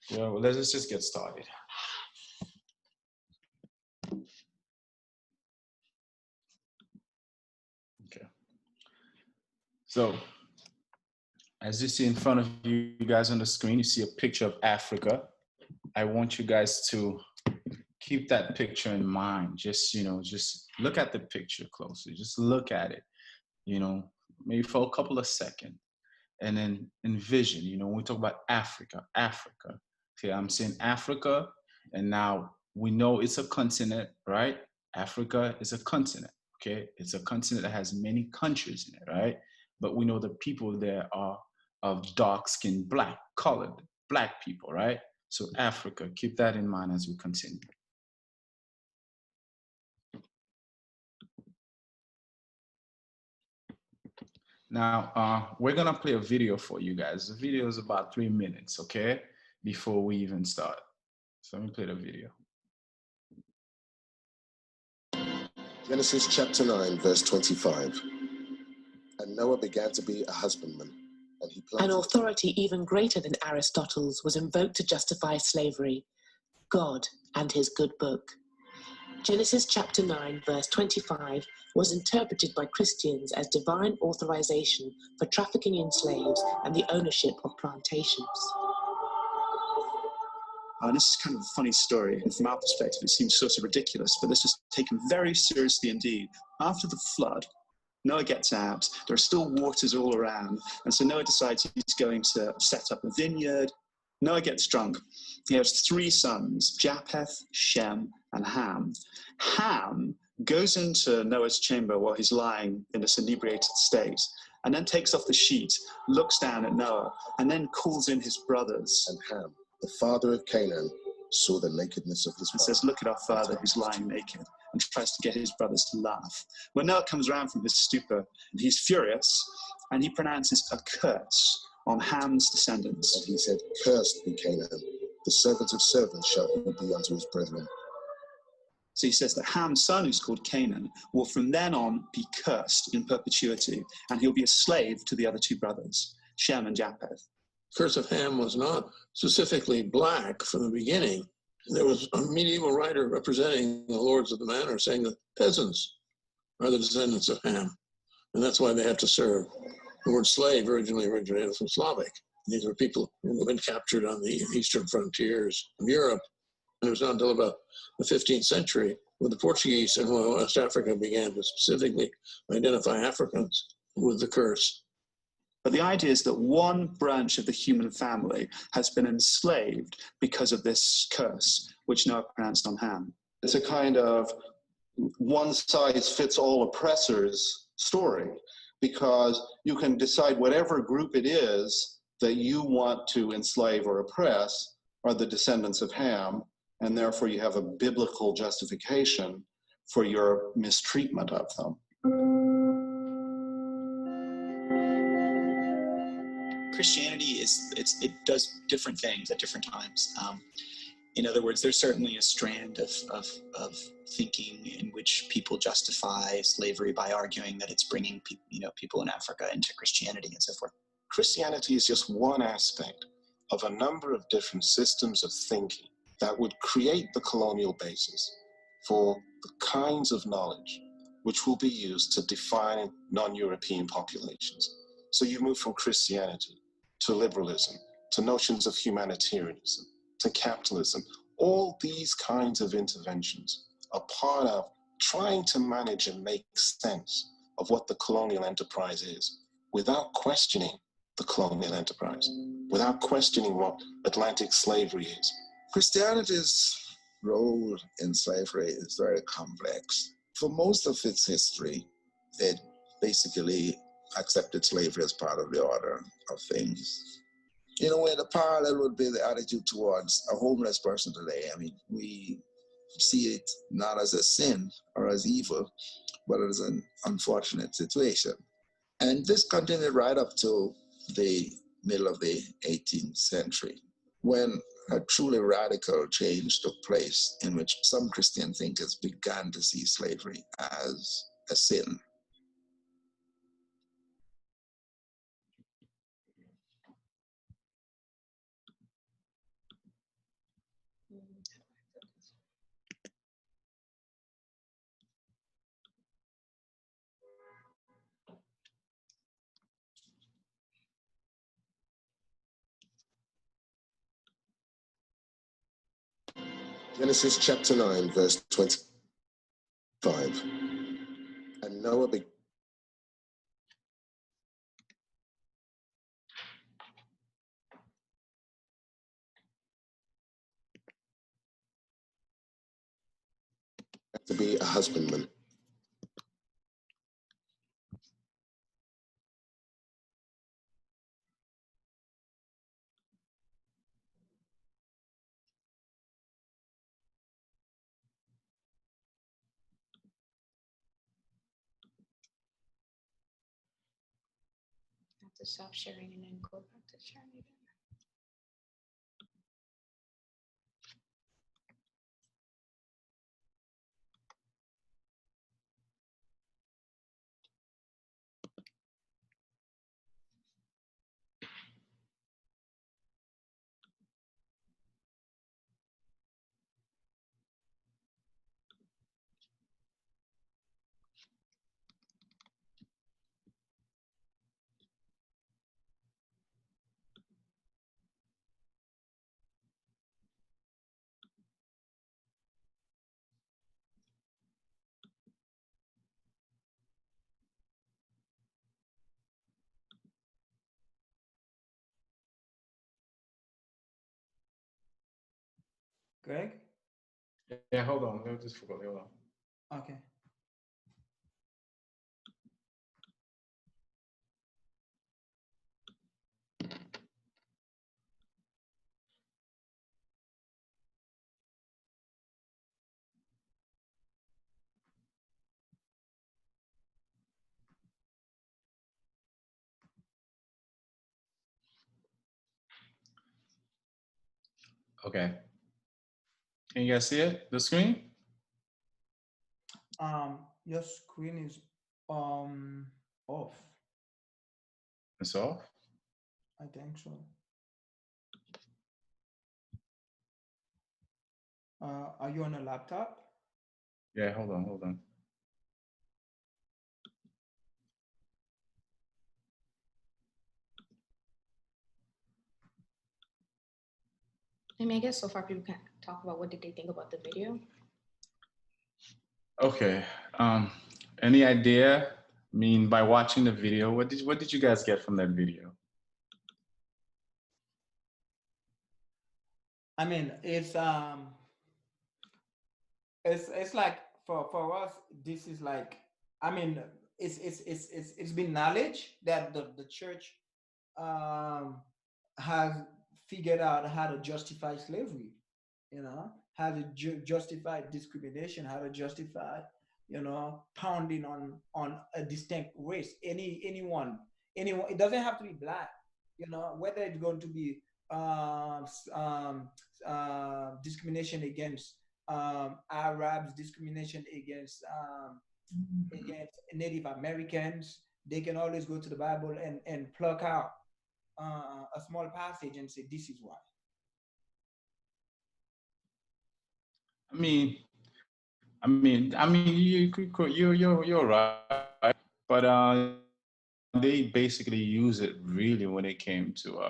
Yeah, well, let's just get started. Okay. So, as you see in front of you guys on the screen, you see a picture of Africa. I want you guys to keep that picture in mind. Just, just look at the picture closely. Just look at it, maybe for a couple of seconds. And then envision, when we talk about Africa. Okay, I'm saying Africa, and now we know it's a continent, right? Africa is a continent, okay? It's a continent that has many countries in it, right? But we know the people there are of dark skin, colored, black people, right? So Africa, keep that in mind as we continue. Now, we're gonna play a video for you guys. The video is about 3 minutes, okay? Before we even start. So let me play the video. Genesis chapter 9, verse 25. And Noah began to be a husbandman, and he planted... An authority even greater than Aristotle's was invoked to justify slavery: God and his good book. Genesis chapter 9, verse 25 was interpreted by Christians as divine authorization for trafficking in slaves and the ownership of plantations. This is kind of a funny story, and from our perspective it seems sort of ridiculous, but this was taken very seriously indeed. After the flood, Noah gets out, there are still waters all around, and so Noah decides he's going to set up a vineyard. Noah gets drunk. He has 3 sons, Japheth, Shem, and Ham. Ham goes into Noah's chamber while he's lying in this inebriated state, and then takes off the sheet, looks down at Noah, and then calls in his brothers. And Ham, the father of Canaan, saw the nakedness of his and says, "Look at our father who's lying naked," and tries to get his brothers to laugh. When Noah comes around from his stupor, he's furious, and he pronounces a curse on Ham's descendants. And he said, "Cursed be Canaan, the servant of servants shall he be unto his brethren." So he says that Ham's son, who's called Canaan, will from then on be cursed in perpetuity, and he'll be a slave to the other 2 brothers, Shem and Japheth. The curse of Ham was not specifically black from the beginning. There was a medieval writer representing the lords of the manor saying that peasants are the descendants of Ham, and that's why they have to serve. The word slave originally originated from Slavic. These were people who had been captured on the eastern frontiers of Europe. And it was not until about the 15th century when the Portuguese in West Africa began to specifically identify Africans with the curse. But the idea is that one branch of the human family has been enslaved because of this curse, which Noah pronounced on Ham. It's a kind of one-size-fits-all oppressors story, because you can decide whatever group it is that you want to enslave or oppress are the descendants of Ham, and therefore you have a biblical justification for your mistreatment of them. Christianity it does different things at different times. In other words, there's certainly a strand of thinking in which people justify slavery by arguing that it's bringing people in Africa into Christianity and so forth. Christianity is just one aspect of a number of different systems of thinking that would create the colonial basis for the kinds of knowledge which will be used to define non-European populations. So you move from Christianity to liberalism, to notions of humanitarianism, to capitalism. All these kinds of interventions are part of trying to manage and make sense of what the colonial enterprise is without questioning the colonial enterprise, without questioning what Atlantic slavery is. Christianity's role in slavery is very complex. For most of its history, it basically accepted slavery as part of the order of things. In a way, the parallel would be the attitude towards a homeless person today. I mean, we see it not as a sin or as evil, but as an unfortunate situation. And this continued right up to the middle of the 18th century, when a truly radical change took place in which some Christian thinkers began to see slavery as a sin. Genesis chapter 9, verse 25. And Noah began to be a husbandman. I have to stop sharing and then go back to sharing again. Greg? Yeah, hold on. I just forgot. Hold on. Okay. Okay. Can you guys see it? The screen? Your screen is off. It's off. I think so. Are you on a laptop? Yeah, hold on, hold on. I mean, I guess so far people can talk about what did they think about the video. Okay. Any idea? I mean, by watching the video, what did you guys get from that video? I mean, it's like for us, this is like, I mean, it's been knowledge that the church um has figured out how to justify slavery, how to justify discrimination, how to justify, pounding on a distinct race, anyone. It doesn't have to be black, whether it's going to be discrimination against Arabs, discrimination against Native Americans. They can always go to the Bible and pluck out a small passage and say, this is why. You're right, but they basically use it really when it came to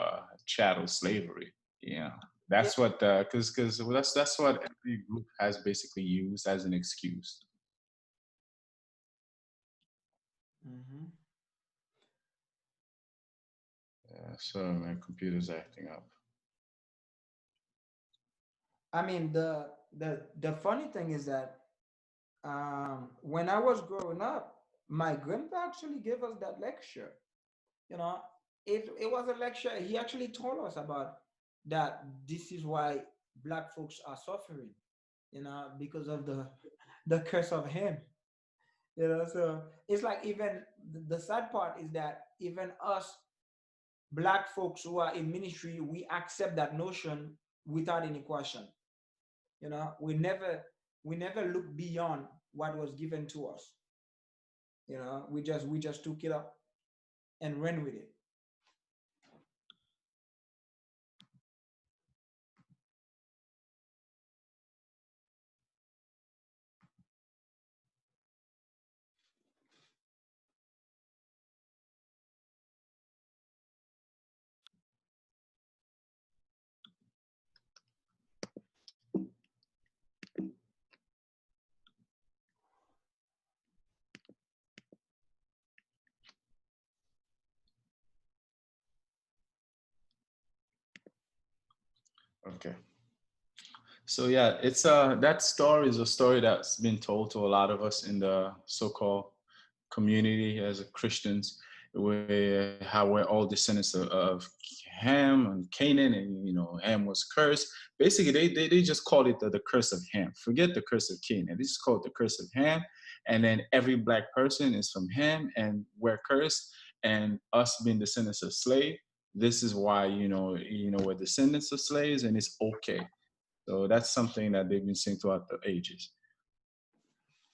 chattel slavery. Yeah, Yeah. that's what because that's what every group has basically used as an excuse. Mm-hmm. Yeah, so my computer's acting up. I mean, the funny thing is that when I was growing up, my grandpa actually gave us that lecture. You know, it was a lecture. He actually told us about that. This is why black folks are suffering. Because of the curse of him. So it's like, even the sad part is that even us black folks who are in ministry, we accept that notion without any question. We never look beyond what was given to us. We just took it up and ran with it. Okay. So yeah, it's that story is a story that's been told to a lot of us in the so-called community as a Christians, where how we're all descendants of Ham and Canaan, and Ham was cursed. Basically, they just called it the curse of Ham. Forget the curse of Canaan. They just call it the curse of Ham, and then every black person is from Ham, and we're cursed. And us being descendants of slave, this is why we're descendants of slaves, and it's okay. So that's something that they've been saying throughout the ages.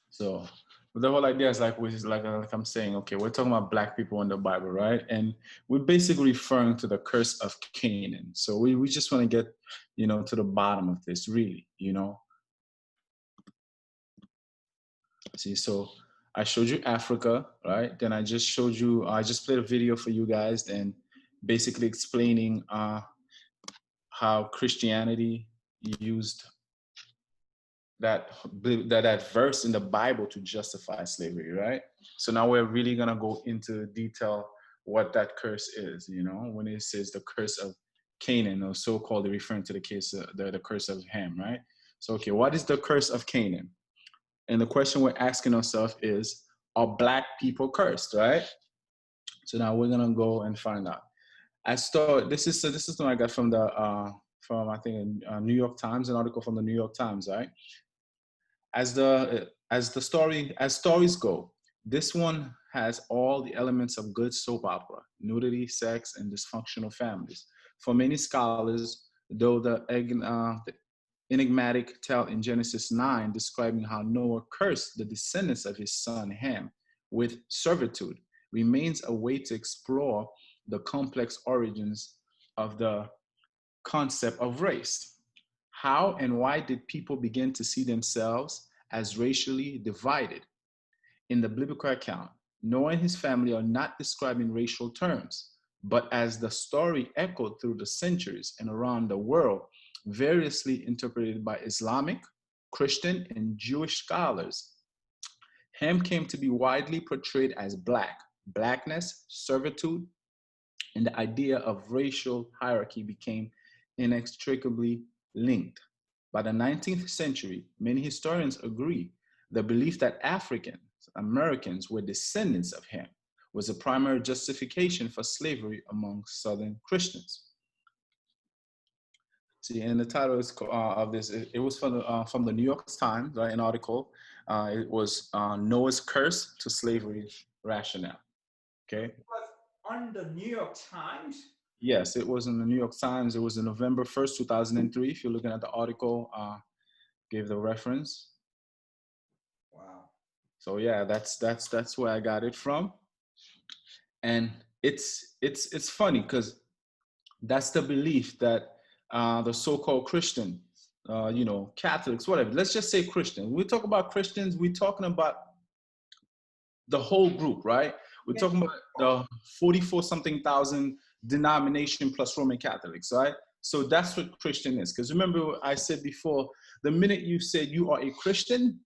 So the whole idea is like I'm saying, okay, we're talking about black people in the Bible, right? And we're basically referring to the curse of Canaan. So we just want to get, to the bottom of this, really. See, so I showed you Africa, right? Then I just played a video for you guys and basically explaining how Christianity used that verse in the Bible to justify slavery, right? So now we're really gonna go into detail what that curse is. When it says the curse of Canaan, or so-called, they're referring to the case the curse of Ham, right? So okay, what is the curse of Canaan? And the question we're asking ourselves is, are black people cursed, right? So now we're gonna go and find out. This is what I got from from I think New York Times, an article from the New York Times, right? As stories go, this one has all the elements of good soap opera: nudity, sex, and dysfunctional families. For many scholars, though, the enigmatic tale in Genesis 9 describing how Noah cursed the descendants of his son Ham with servitude remains a way to explore the complex origins of the concept of race. How and why did people begin to see themselves as racially divided? In the biblical account, Noah and his family are not described in racial terms, but as the story echoed through the centuries and around the world, variously interpreted by Islamic, Christian, and Jewish scholars. Ham came to be widely portrayed as black. Blackness, servitude, and the idea of racial hierarchy became inextricably linked. By the 19th century, many historians agree the belief that African Americans were descendants of Ham was a primary justification for slavery among Southern Christians. See, and the title of this, it was from the New York Times, right, an article. It was Noah's Curse to Slavery Rationale. Okay. It was on the New York Times? Yes, it was in the New York Times. It was in November 1st, 2003. If you're looking at the article, gave the reference. Wow. So yeah, that's where I got it from. And it's funny because that's the belief that the so-called Christian, Catholics, whatever. Let's just say Christian. When we talk about Christians, we're talking about the whole group, right? We're talking about the 44 something thousand denomination plus Roman Catholics, right? So that's what Christian is. Because remember, I said before, the minute you said you are a Christian,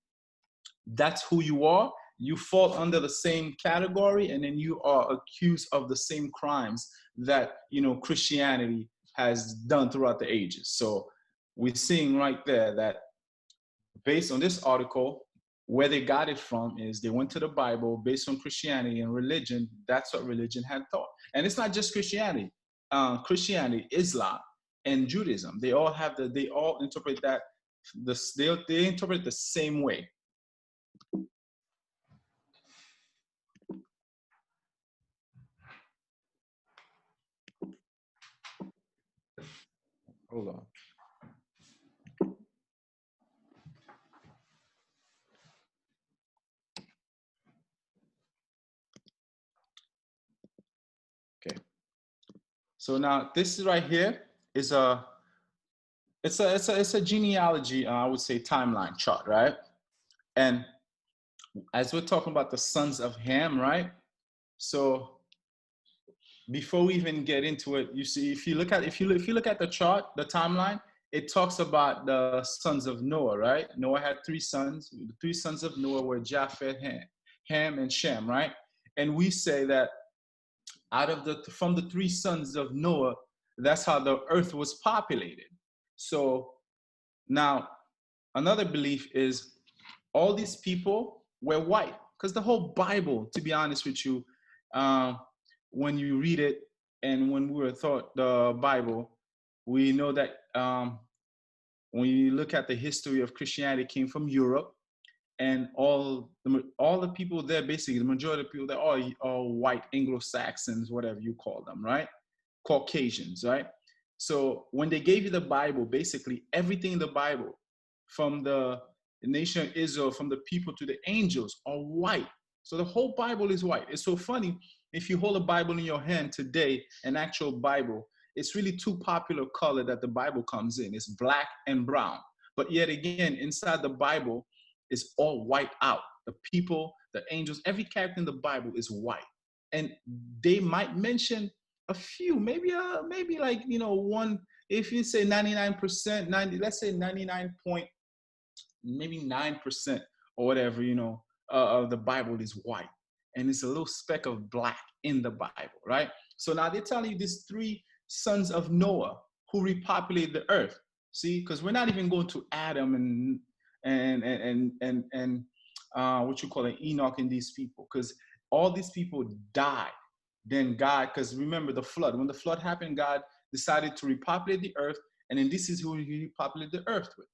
that's who you are. You fall under the same category, and then you are accused of the same crimes that Christianity has done throughout the ages. So we're seeing right there that based on this article, where they got it from is they went to the Bible based on Christianity and religion. That's what religion had taught. And it's not just Christianity. Christianity, Islam, and Judaism, they all interpret that, they interpret the same way. Hold on. Okay. So now this right here is it's a genealogy, I would say, timeline chart, right? And as we're talking about the sons of Ham, right? So before we even get into it, you see, if you look at the chart, the timeline, it talks about the sons of Noah, right? Noah had 3 sons. The 3 sons of Noah were Japheth, Ham, and Shem, right? And we say that from the 3 sons of Noah, that's how the earth was populated. So now another belief is all these people were white, because the whole Bible, to be honest with you, uh, when you read it and when we were taught the Bible, we know that when you look at the history of Christianity, it came from Europe, and all the people there, basically the majority of people there are white Anglo-Saxons, whatever you call them, right? Caucasians, right? So when they gave you the Bible, basically everything in the Bible, from the nation of Israel, from the people to the angels, are white. So the whole Bible is white. It's so funny, if you hold a Bible in your hand today, an actual Bible, it's really two popular color that the Bible comes in. It's black and brown. But yet again, inside the Bible, it's all white out. The people, the angels, every character in the Bible is white. And they might mention a few, maybe like, one, if you say 99%, 90, let's say 99 point, maybe 9% or whatever, of the Bible is white. And it's a little speck of black in the Bible, right? So now they're telling you these three sons of Noah who repopulated the earth. See, because we're not even going to Adam and what you call it, Enoch and these people, because all these people died. Then God, because remember the flood, when the flood happened, God decided to repopulate the earth, and then this is who he repopulated the earth with: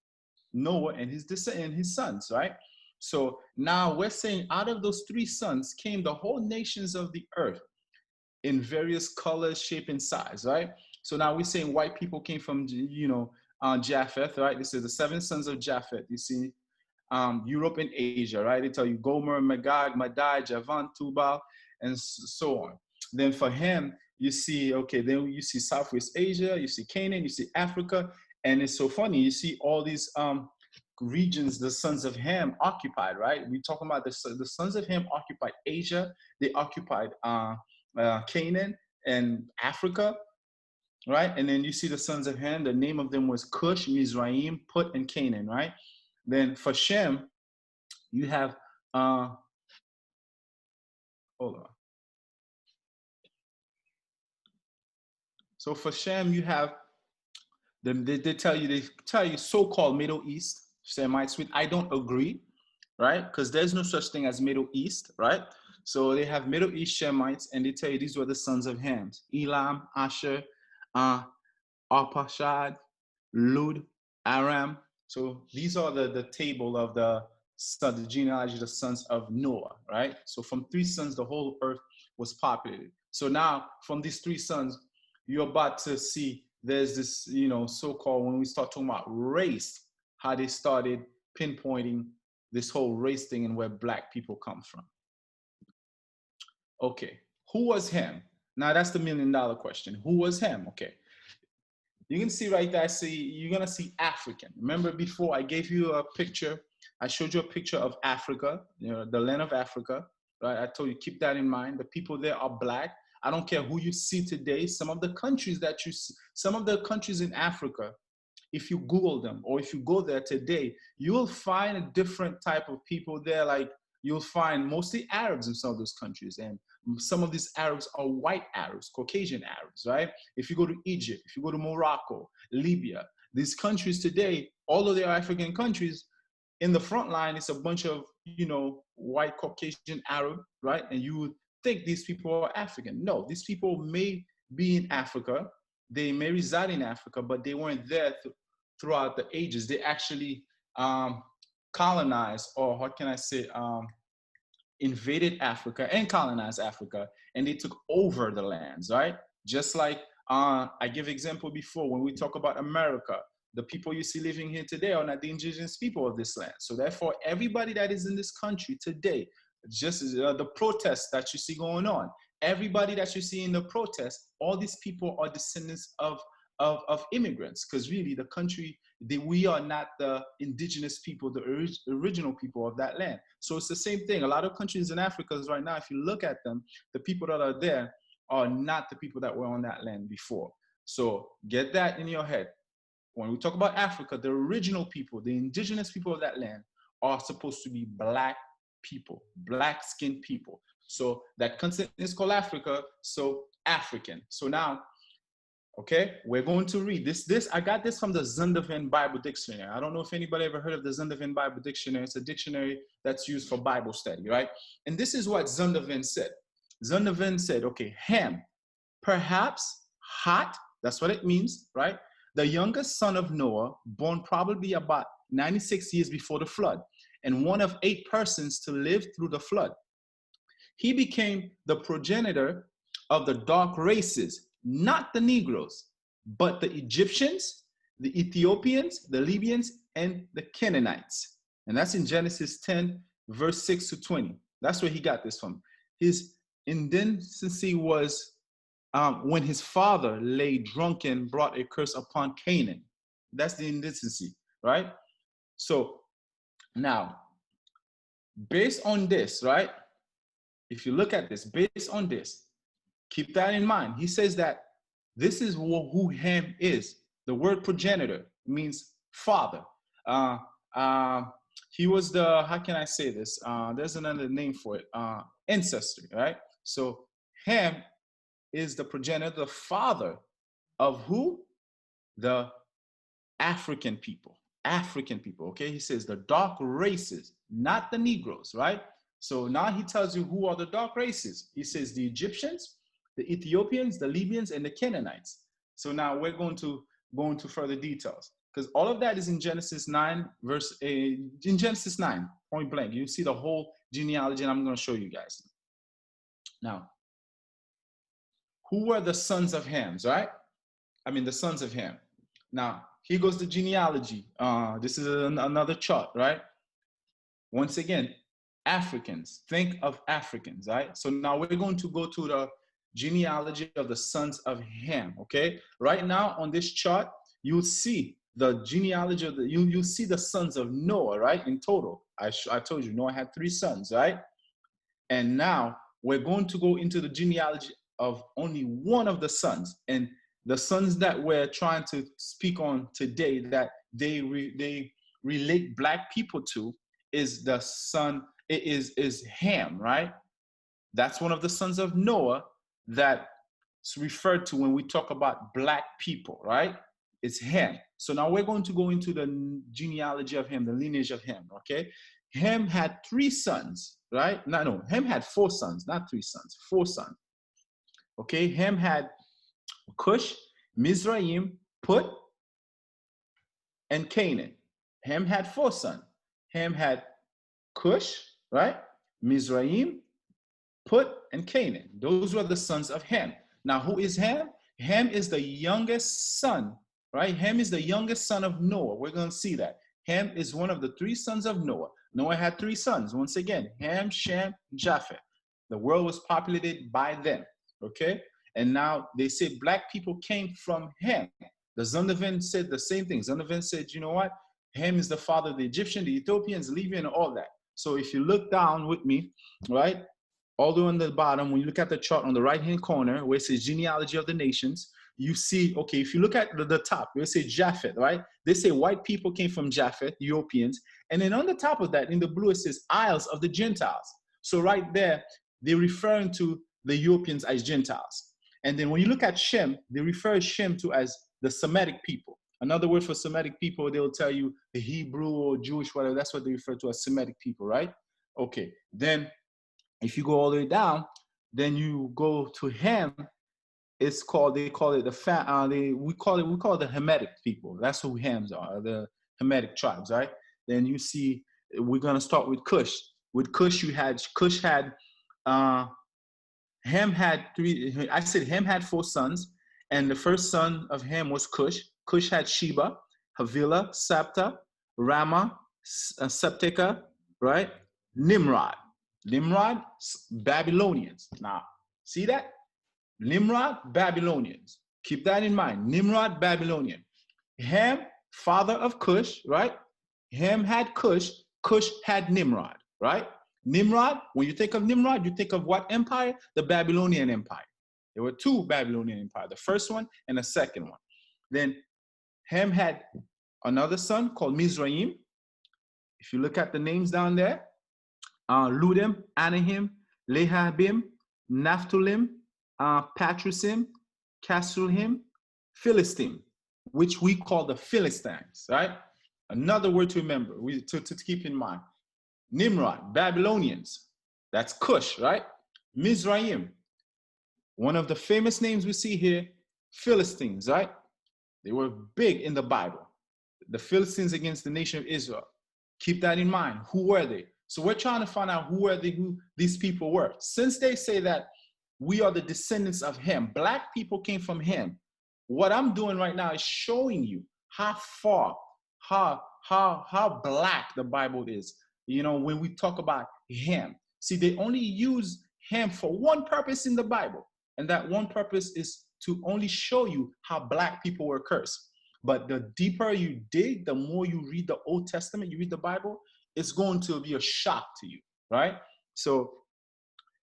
Noah and his sons, right? So now we're saying out of those three sons came the whole nations of the earth in various colors, shape, and size, right? So now we're saying white people came from, Japheth, right? This is the seven sons of Japheth. You see, Europe and Asia, right? They tell you Gomer, Magog, Madai, Javan, Tubal, and so on. Then for him, you see, okay, then you see Southwest Asia, you see Canaan, you see Africa, and it's so funny. You see all these regions the sons of Ham occupied, right? We're talking about the sons of Ham occupied Asia. They occupied Canaan and Africa, right? And then you see the sons of Ham, the name of them was Cush, Mizraim, Put, and Canaan, right? Then for Shem, you have, hold on. So for Shem, you have, they tell you so-called Middle East Semites, which I don't agree, right? Because there's no such thing as Middle East, right? So they have Middle East Shemites, and they tell you these were the sons of Ham: Elam, Asher, Arpachshad, Lud, Aram. So these are the table of the genealogy of the sons of Noah, right? So from three sons, the whole earth was populated. So now from these three sons, you're about to see there's this, so-called, when we start talking about race, how they started pinpointing this whole race thing and where black people come from. Okay, who was Ham? Now that's the $1 million question. Who was Ham? Okay. You can see right there, you're gonna see African. Remember before I gave you a picture, I showed you a picture of Africa, the land of Africa, right? I told you, keep that in mind. The people there are black. I don't care who you see today. Some of the countries that you see, some of the countries in Africa, if you Google them or if you go there today, you will find a different type of people there. Like you'll find mostly Arabs in some of those countries. And some of these Arabs are white Arabs, Caucasian Arabs, right? If you go to Egypt, if you go to Morocco, Libya, these countries today, although they are African countries, in the front line, it's a bunch of, white Caucasian Arab, right? And you would think these people are African. No, these people may be in Africa. They may reside in Africa, but they weren't there throughout the ages. They actually colonized, or what can I say, invaded Africa and colonized Africa, and they took over the lands, right? Just like I give example before, when we talk about America, the people you see living here today are not the indigenous people of this land. So therefore, everybody that is in this country today, just the protests that you see going on, everybody that you see in the protests, all these people are descendants of immigrants, because really the country, we are not the indigenous people, the original people of that land. So it's the same thing. A lot of countries in Africa right now, if you look at them, the people that are there are not the people that were on that land before. So get that in your head. When we talk about Africa, the original people, the indigenous people of that land are supposed to be black people, black-skinned people. So that continent is called Africa, so African. So now, Okay, we're going to read this. I got this from the Zondervan Bible Dictionary. I don't know if anybody ever heard of the Zondervan Bible Dictionary. It's a dictionary that's used for Bible study, right? And this is what Zondervan said. Zondervan said, okay, Ham, perhaps hot, that's what it means, right? The youngest son of Noah, born probably about 96 years before the flood, and one of 8 persons to live through the flood. He became the progenitor of the dark races, not the Negroes, but the Egyptians, the Ethiopians, the Libyans, and the Canaanites. And that's in Genesis 10, verse 6 to 20. That's where he got this from. His indecency was when his father lay drunken, brought a curse upon Canaan. That's the indecency, right? So now, based on this, right? If you look at this, based on this, keep that in mind. He says that this is who Ham is. The word progenitor means father. He was the, how can I say this? There's another name for it, ancestry, right? So Ham is the progenitor, the father of who? The African people. African people, okay? He says the dark races, not the Negroes, right? So now he tells you who are the dark races. He says the Egyptians, the Ethiopians, the Libyans, and the Canaanites. So now we're going to go into further details because all of that is in Genesis 9, in Genesis 9, point blank. You see the whole genealogy, and I'm going to show you guys. Now, who were the sons of Ham, right? I mean, the sons of Ham. Now, here goes the genealogy. This is another chart, right? Once again, Africans, think of Africans, right? So now we're going to go to the genealogy of the sons of Ham, okay? Right now on this chart, you'll see the genealogy of you'll see the sons of Noah, right? In total, I told you Noah had 3 sons, right? And now we're going to go into the genealogy of only one of the sons, and the sons that we're trying to speak on today that they relate Black people to is the son, is Ham, right? That's one of the sons of Noah that's referred to when we talk about Black people, right? It's Ham. So now we're going to go into the genealogy of Ham, the lineage of Ham, okay? Ham had 3 sons, right? No, Ham had 4 sons, not 3 sons, 4 sons. Okay, Ham had Cush, Mizraim, Put, and Canaan. Ham had 4 sons. Ham had Cush, right? Mizraim, Put, and Canaan. Those were the sons of Ham. Now, who is Ham? Ham is the youngest son, right? Ham is the youngest son of Noah. We're going to see that. Ham is one of the 3 sons of Noah. Noah had 3 sons. Once again, Ham, Shem, Japheth. The world was populated by them, okay? And now they say Black people came from Ham. The Zondervan said the same thing. Zondervan said, you know what? Ham is the father of the Egyptian, the Ethiopians, Libyan, and all that. So if you look down with me, right, all the way on the bottom, when you look at the chart on the right-hand corner where it says genealogy of the nations, you see, okay, if you look at the top, where it says Japheth, right? They say white people came from Japheth, Europeans. And then on the top of that, in the blue, it says Isles of the Gentiles. So right there, they're referring to the Europeans as Gentiles. And then when you look at Shem, they refer Shem to as the Semitic people. Another word for Semitic people, they'll tell you the Hebrew or Jewish, whatever. That's what they refer to as Semitic people, right? Okay. Then if you go all the way down, then you go to Ham. It's called, they call it we call it the Hamitic people. That's who Hams are, the Hamitic tribes, right? Then you see, we're gonna start with Cush. With Cush, Ham had 3, I said Ham had 4 sons, and the first son of Ham was Cush. Cush had Sheba, Havilah, Sapta, Ramah, Septica, right? Nimrod, Babylonians. Now, see that? Nimrod, Babylonians. Keep that in mind. Nimrod, Babylonian. Ham, father of Cush, right? Ham had Cush. Cush had Nimrod, right? Nimrod, when you think of Nimrod, you think of what empire? The Babylonian Empire. There were 2 Babylonian empires, the first one and the second one. Then Ham had another son called Mizraim. If you look at the names down there, Ludim, Anahim, Lehabim, Naphthalim, Patrusim, Casluhim, Philistine, which we call the Philistines, right? Another word to remember, to keep in mind. Nimrod, Babylonians, that's Cush, right? Mizraim, one of the famous names we see here, Philistines, right? They were big in the Bible. The Philistines against the nation of Israel. Keep that in mind. Who were they? So we're trying to find out who these people were. Since they say that we are the descendants of Ham, black people came from Ham. What I'm doing right now is showing you how far, how black the Bible is. You know, when we talk about Ham. See, they only use Ham for one purpose in the Bible. And that one purpose is to only show you how black people were cursed. But the deeper you dig, the more you read the Old Testament, you read the Bible, it's going to be a shock to you, right? So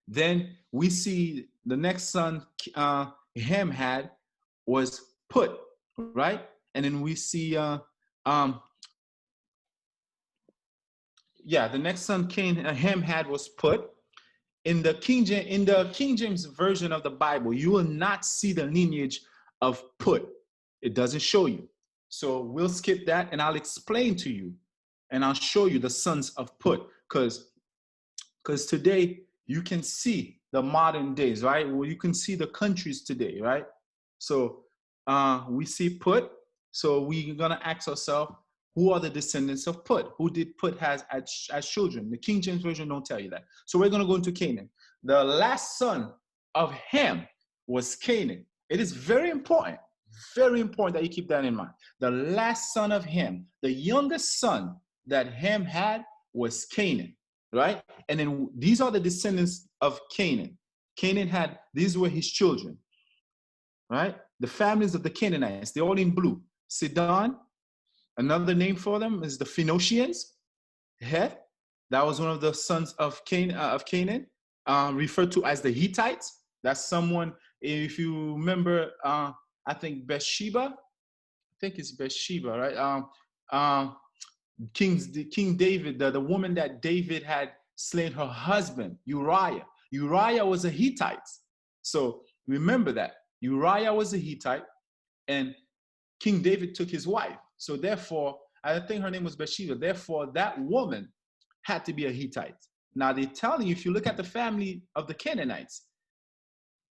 then we see the next son Ham had was Put, right? And then we see, the next son Ham had was Put. In the King James version of the Bible, you will not see the lineage of Put. It doesn't show you. So we'll skip that and I'll explain to you and I'll show you the sons of Put, because today you can see the modern days, right? Well, you can see the countries today, right? So we see Put. So we're gonna ask ourselves, who are the descendants of Put? Who did Put has as children? The King James Version don't tell you that. So we're gonna go into Canaan. The last son of Ham was Canaan. It is very important that you keep that in mind. The last son of Ham, the youngest son that Ham had was Canaan, right? And then these are the descendants of Canaan. These were his children, right? The families of the Canaanites, they're all in blue. Sidon, another name for them is the Phoenicians. Heth, that was one of the sons of Canaan, referred to as the Hittites. That's someone, if you remember, I think Bathsheba. I think it's Bathsheba, right? King David, the woman that David had slain her husband, Uriah. Uriah was a Hittite. So remember that. Uriah was a Hittite, and King David took his wife. So therefore, I think her name was Bathsheba. Therefore, that woman had to be a Hittite. Now they're telling you, if you look at the family of the Canaanites,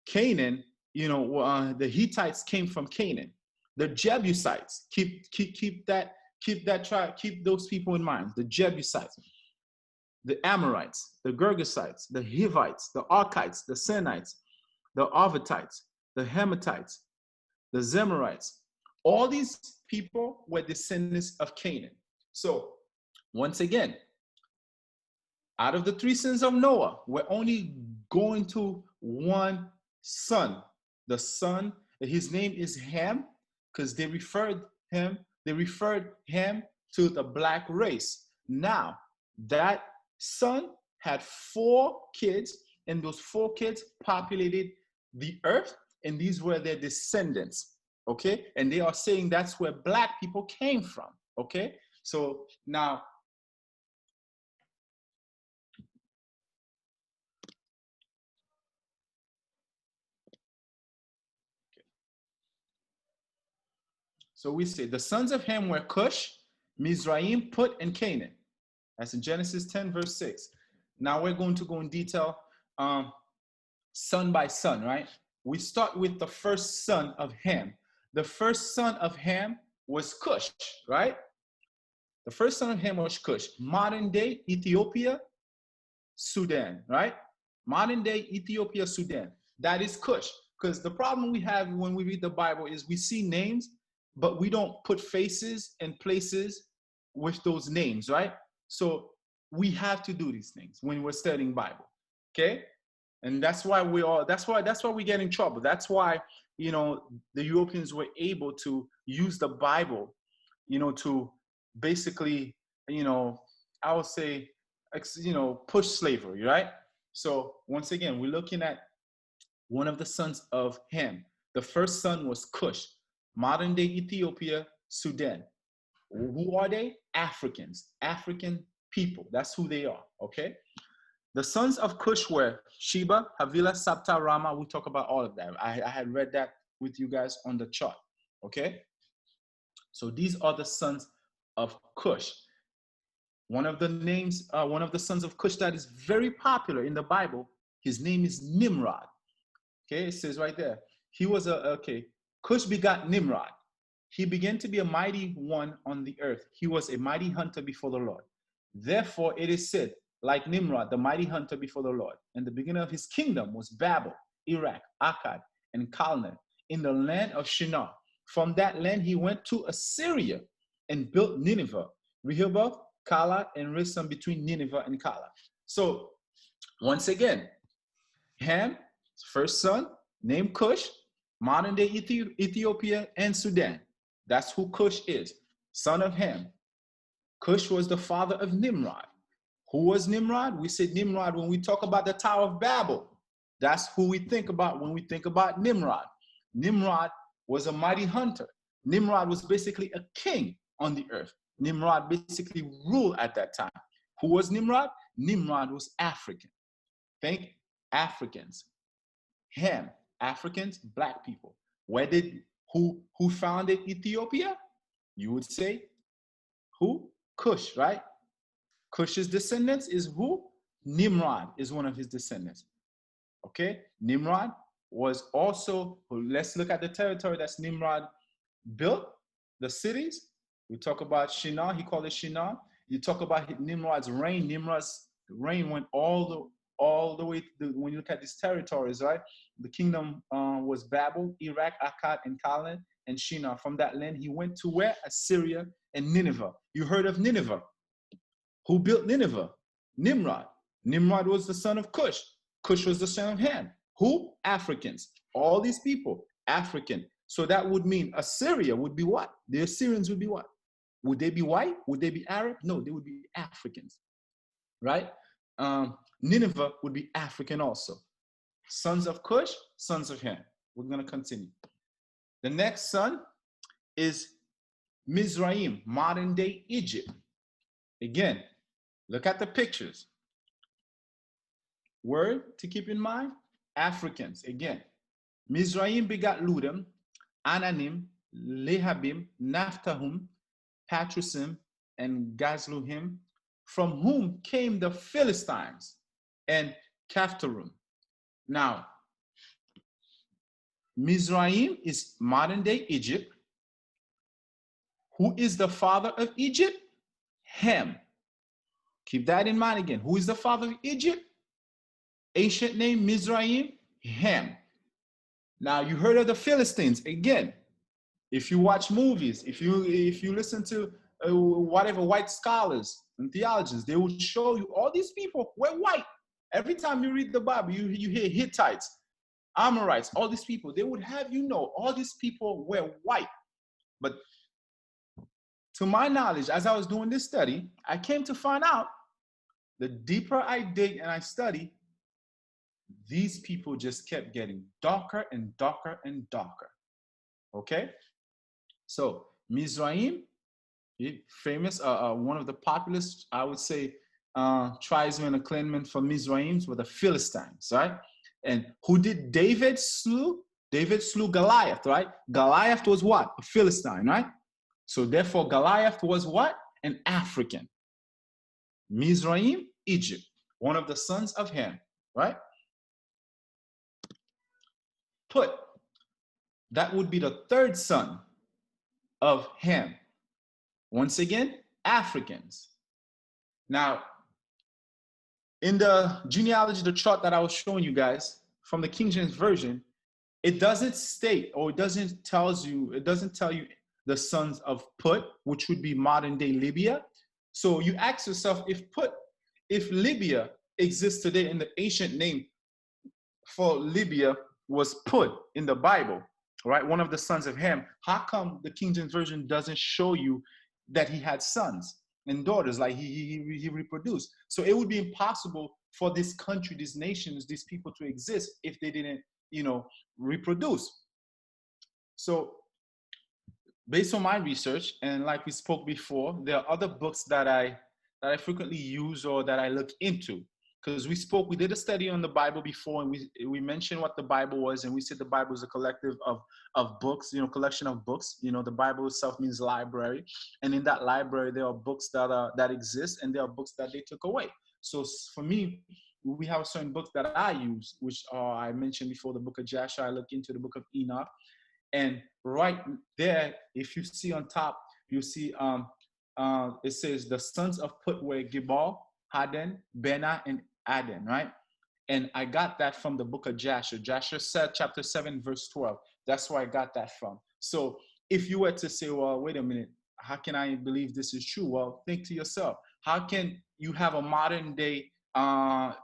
Canaan, the Hittites came from Canaan. The Jebusites, keep that tribe, keep those people in mind. The Jebusites, the Amorites, the Girgasites, the Hivites, the Arkites, the Sinites, the Arvatites, the Hematites, the Zemarites. All these people were descendants of Canaan. So once again, out of the three sons of Noah, we're only going to one son. The son, his name is Ham, because they referred him to the black race. Now, that son had 4 kids, and those 4 kids populated the earth, and these were their descendants, okay? And they are saying that's where black people came from, okay? So now, so we say the sons of Ham were Cush, Mizraim, Put, and Canaan. That's in Genesis 10, verse 6. Now we're going to go in detail, son by son, right? We start with the first son of Ham. The first son of Ham was Cush, right? The first son of Ham was Cush. Modern day Ethiopia, Sudan, right? Modern day Ethiopia, Sudan. That is Cush. Because the problem we have when we read the Bible is we see names, but we don't put faces and places with those names, right? So we have to do these things when we're studying Bible, okay? And that's why we get in trouble. That's why, the Europeans were able to use the Bible, to basically, I would say, push slavery, right? So once again, we're looking at one of the sons of Ham. The first son was Cush, modern day Ethiopia, Sudan. Who are they? Africans, African people. That's who they are, okay? The sons of Cush were Sheba, Havilah, Sabta, Rama. We talk about all of that. I had read that with you guys on the chart. Okay? So these are the sons of Cush. One of the names, one of the sons of Cush that is very popular in the Bible, his name is Nimrod. Okay, it says right there. He was Cush begot Nimrod. He began to be a mighty one on the earth. He was a mighty hunter before the Lord. Therefore, it is said, like Nimrod, the mighty hunter before the Lord. And the beginning of his kingdom was Babel, Iraq, Akkad, and Calneh, in the land of Shinar. From that land, he went to Assyria and built Nineveh, Rehoboth, Calah, and Rissam between Nineveh and Calah. So, once again, Ham, first son, named Cush, modern day Ethiopia and Sudan. That's who Cush is, son of Ham. Cush was the father of Nimrod. Who was Nimrod? We said Nimrod when we talk about the Tower of Babel. That's who we think about when we think about Nimrod. Nimrod was a mighty hunter. Nimrod was basically a king on the earth. Nimrod basically ruled at that time. Who was Nimrod? Nimrod was African. Think Africans. Ham, Africans, black people. Who founded Ethiopia? You would say, who? Cush, right? Cush's descendants is who? Nimrod is one of his descendants. Okay? Nimrod was also, let's look at the territory that's Nimrod built, the cities. We talk about Shinar, he called it Shinar. You talk about Nimrod's reign went all the way to when you look at these territories, right? The kingdom was Babel, Iraq, Akkad, and Calneh, and Shinar. From that land, he went to where? Assyria and Nineveh. You heard of Nineveh. Who built Nineveh? Nimrod. Nimrod was the son of Cush. Cush was the son of Ham. Who? Africans. All these people, African. So that would mean Assyria would be what? The Assyrians would be what? Would they be white? Would they be Arab? No, they would be Africans, right? Nineveh would be African also. Sons of Cush, sons of Ham. We're going to continue. The next son is Mizraim, modern day Egypt. Again, look at the pictures. Word to keep in mind, Africans. Again, Mizraim begot Ludum, Ananim, Lehabim, Naphtahum, Patrusim, and Gazluhim, from whom came the Philistines and Caphtorim. Now, Mizraim is modern day Egypt. Who is the father of Egypt? Ham. Keep that in mind again. Who is the father of Egypt? Ancient name Mizraim, Ham. Now you heard of the Philistines. Again, if you watch movies, if you listen to whatever white scholars and theologians, they will show you all these people were white. Every time you read the Bible, you hear Hittites, Amorites, all these people. They would have you know all these people were white. But to my knowledge, as I was doing this study, I came to find out the deeper I dig and I study, these people just kept getting darker and darker and darker. Okay? So Mizraim, famous, one of the populous, I would say, tribesmen or clanmen for Mizraims were the Philistines, right? And who did David slew? David slew Goliath, right? Goliath was what? A Philistine, right? So therefore, Goliath was what? An African. Mizraim, Egypt, one of the sons of Ham, right? Put, that would be the third son of Ham. Once again, Africans. Now, in the genealogy, the chart that I was showing you guys from the King James Version, it doesn't state, or it doesn't tell you the sons of Put, which would be modern day Libya. So you ask yourself, if Libya exists today, and the ancient name for Libya was Put in the Bible, right? One of the sons of Ham. How come the King James Version doesn't show you that he had sons and daughters, like he reproduced? So it would be impossible for this country, these nations, these people to exist if they didn't, reproduce. So based on my research, and like we spoke before, there are other books that I frequently use or that I look into. because we did a study on the Bible before, and we mentioned what the Bible was, and we said the Bible is a collective of books, collection of books. The Bible itself means library, and in that library there are books that exist, and there are books that they took away. So for me, we have certain books that I use, which are, I mentioned before, the book of Joshua. I look into the book of Enoch, and right there, if you see on top, you see it says the sons of Put were Gibal, Haden, Bena, and Aden, right? And I got that from the book of Joshua. Joshua said, chapter 7, verse 12. That's where I got that from. So if you were to say, well, wait a minute, how can I believe this is true? Well, think to yourself, how can you have a modern day an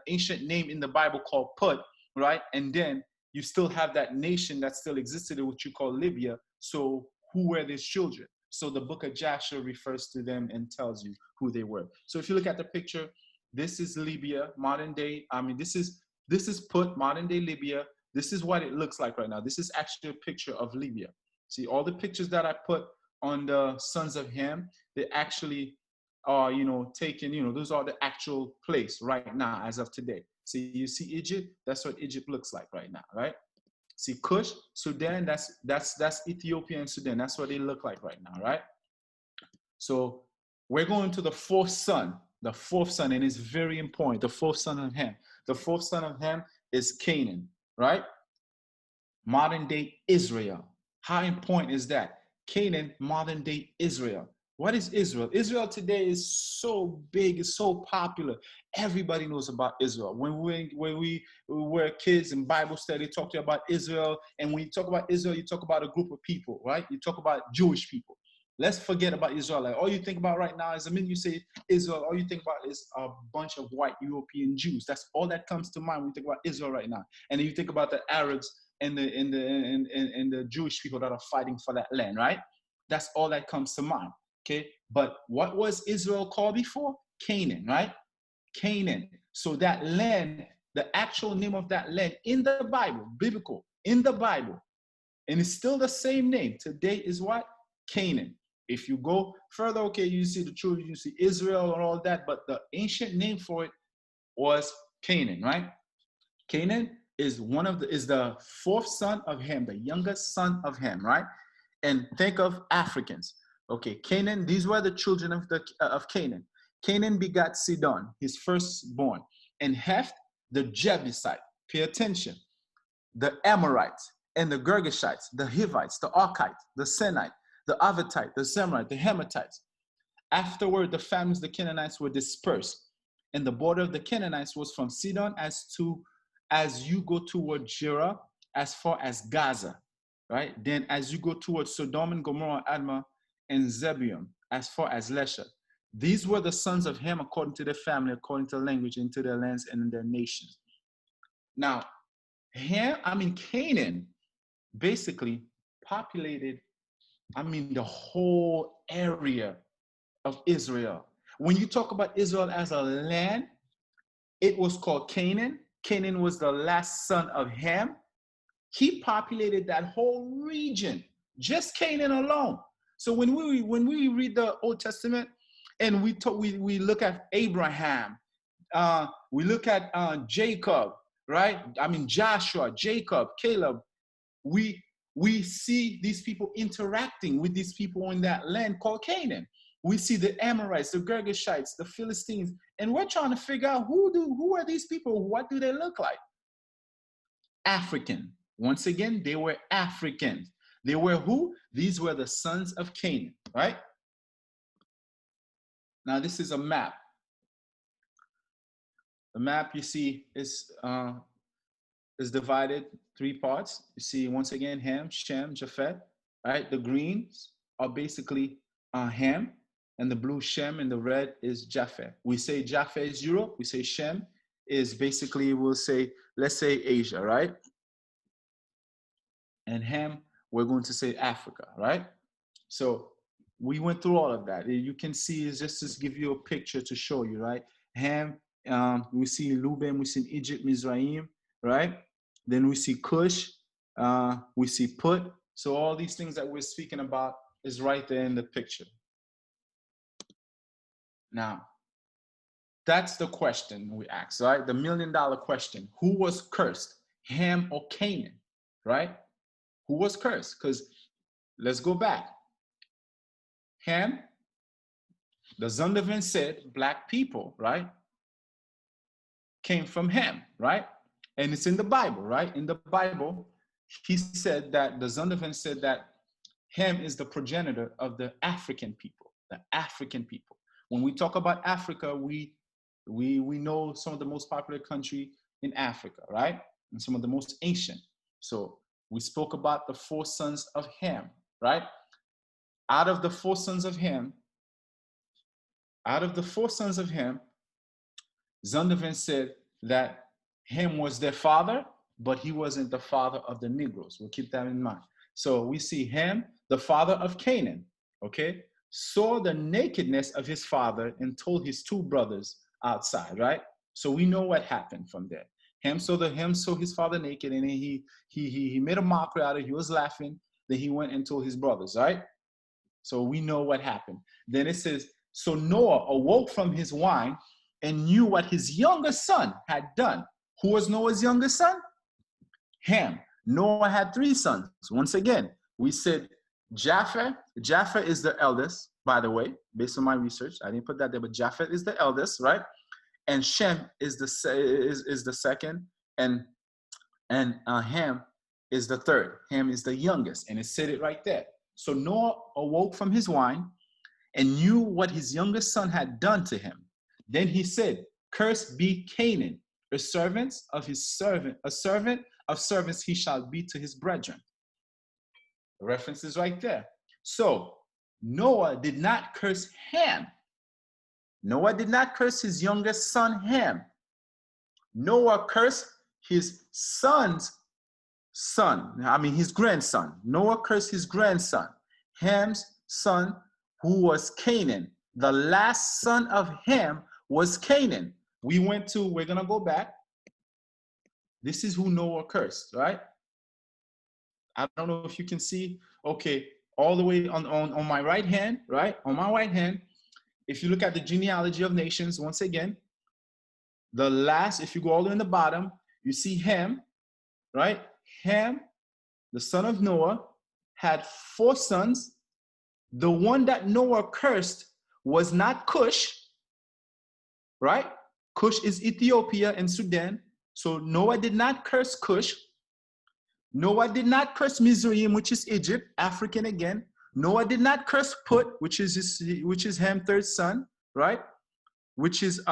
ancient name in the Bible called Put, right? And then you still have that nation that still existed, which you call Libya. So who were these children? So the book of Joshua refers to them and tells you who they were. So if you look at the picture, this is Libya, modern day. This is Put, modern day Libya. This is what it looks like right now. This is actually a picture of Libya. See, all the pictures that I put on the sons of Ham, they actually are, taken, those are the actual place right now as of today. See, you see Egypt, that's what Egypt looks like right now, right? See, Kush, Sudan, that's Ethiopia and Sudan. That's what they look like right now, right? So we're going to the fourth son, and it's very important. The fourth son of Ham. The fourth son of Ham is Canaan, right? Modern day Israel. How important is that? Canaan, modern day Israel. What is Israel? Israel today is so big, it's so popular. Everybody knows about Israel. When we were kids in Bible study, talk to you about Israel. And when you talk about Israel, you talk about a group of people, right? You talk about Jewish people. Let's forget about Israel. Like, all you think about right now is the minute you say Israel, all you think about is a bunch of white European Jews. That's all that comes to mind when you think about Israel right now. And then you think about the Arabs and the Jewish people that are fighting for that land, right? That's all that comes to mind. Okay, but what was Israel called before? Canaan, right? Canaan. So that land, the actual name of that land in the Bible, biblical, in the Bible, and it's still the same name today, is what? Canaan. If you go further, okay, you see the children, you see Israel and all that, but the ancient name for it was Canaan, right? Canaan is the fourth son of Ham, the youngest son of Ham, right? And think of Africans. Okay, Canaan, these were the children of Canaan. Canaan begot Sidon, his firstborn, and Heth, the Jebusite. Pay attention. The Amorites and the Girgashites, the Hivites, the Arkites, the Senite, the Avatite, the Zemrite, the Hematites. Afterward, the families of the Canaanites were dispersed, and the border of the Canaanites was from Sidon as you go toward Jera, as far as Gaza, right? Then as you go towards Sodom and Gomorrah, Admah, and Zebulun, as far as Lesha. These were the sons of Ham according to their family, according to language, into their lands and in their nations. Now, Canaan basically populated, the whole area of Israel. When you talk about Israel as a land, it was called Canaan. Canaan was the last son of Ham. He populated that whole region, just Canaan alone. So when we read the Old Testament and we look at Abraham, we look at Jacob, right? Joshua, Jacob, Caleb. We see these people interacting with these people in that land called Canaan. We see the Amorites, the Girgashites, the Philistines, and we're trying to figure out who are these people? What do they look like? African. Once again, they were Africans. They were who? These were the sons of Canaan, right? Now this is a map. The map you see is divided 3 parts. You see, once again, Ham, Shem, Japheth, right? The greens are basically Ham, and the blue Shem, and the red is Japheth. We say Japheth is Europe. We say Shem is basically, let's say Asia, right? And Ham, we're going to say Africa, right? So we went through all of that. You can see, it's just to give you a picture to show you, right? Ham, we see Luben, we see Egypt, Mizraim, right? Then we see Cush, we see Put. So all these things that we're speaking about is right there in the picture. Now, That's the question we ask, right? The $1 million question. Who was cursed, Ham or Canaan, right? Who was cursed? Because let's go back. Ham, the Zondervan said, black people, right, came from Ham, right? And it's in the Bible, right? In the Bible, he said that, the Zondervan said that Ham is the progenitor of the African people, the African people. When we talk about Africa, we know some of the most popular country in Africa, right? And some of the most ancient. So we spoke about the 4 sons of Ham, right? Out of the 4 sons of Ham, Zondervan said that Ham was their father, but he wasn't the father of the Negroes. We'll keep that in mind. So we see Ham, the father of Canaan, okay, saw the nakedness of his father and told his 2 brothers outside, right? So we know what happened from there. Ham saw his father naked, and then he made a mockery out of it. He was laughing. Then he went and told his brothers, right? So we know what happened. Then it says, so Noah awoke from his wine and knew what his younger son had done. Who was Noah's younger son? Ham. Noah had 3 sons. Once again, we said Japheth. Japheth is the eldest, by the way, based on my research. I didn't put that there, but Japheth is the eldest, right? And Shem is the second, and Ham is the third. Ham is the youngest, and it said it right there. So Noah awoke from his wine and knew what his youngest son had done to him. Then he said, "Cursed be Canaan, a servant of servants he shall be to his brethren." The reference is right there. So Noah did not curse Ham. Noah did not curse his youngest son Ham. Noah cursed his his grandson. Noah cursed his grandson, Ham's son, who was Canaan. The last son of Ham was Canaan. We're going to go back. This is who Noah cursed, right? I don't know if you can see. Okay, all the way on my right hand, right? On my right hand, if you look at the genealogy of nations, once again, if you go all the way in the bottom, you see Ham, right? Ham, the son of Noah, had 4 sons. The one that Noah cursed was not Cush, right? Cush is Ethiopia and Sudan. So Noah did not curse Cush. Noah did not curse Mizraim, which is Egypt, African again. Noah did not curse Put, which is Ham's 3rd son, right? Which is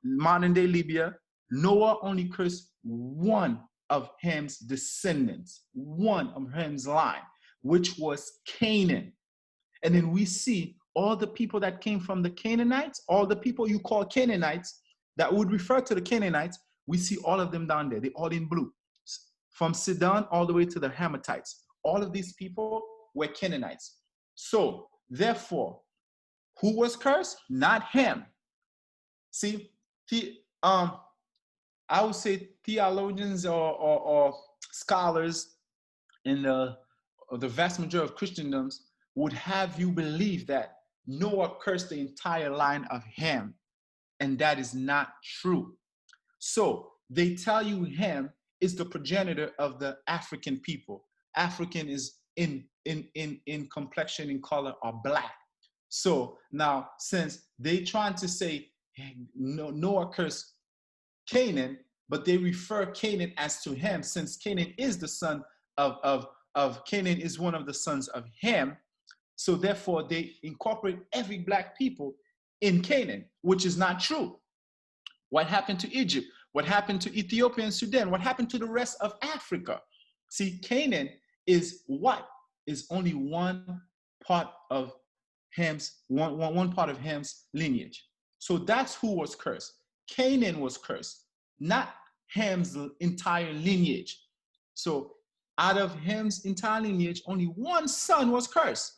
modern day Libya. Noah only cursed one of Ham's descendants, one of Ham's line, which was Canaan. And then we see all the people that came from the Canaanites, all the people you call Canaanites that would refer to the Canaanites, we see all of them down there. They're all in blue. From Sidon all the way to the Hamathites. All of these people were Canaanites. So, therefore, who was cursed? Not Ham. See, I would say theologians or scholars in the vast majority of Christendoms would have you believe that Noah cursed the entire line of Ham, and that is not true. So they tell you Ham is the progenitor of the African people. African is in complexion, in color, are black. So now, since they trying to say Noah cursed Canaan, but they refer Canaan as to Ham, since Canaan is the son of Canaan is one of the sons of Ham. So therefore, they incorporate every black people in Canaan, which is not true. What happened to Egypt? What happened to Ethiopia and Sudan? What happened to the rest of Africa? See, Canaan is what? Is only one part of Ham's one part of Ham's lineage. So that's who was cursed. Canaan was cursed, not Ham's entire lineage. So out of Ham's entire lineage, only one son was cursed.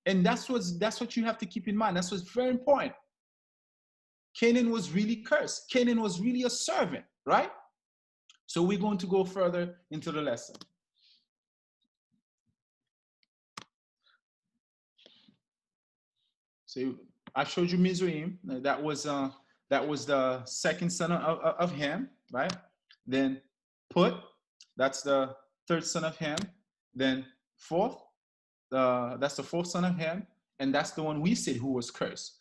And that's what you have to keep in mind. That's what's very important. Canaan was really cursed. Canaan was really a servant, right? So we're going to go further into the lesson. So I showed you Mizraim. That was that was the second son of Ham, right? Then Put, that's the third son of Ham. Then fourth, that's the fourth son of Ham, and that's the one we said who was cursed.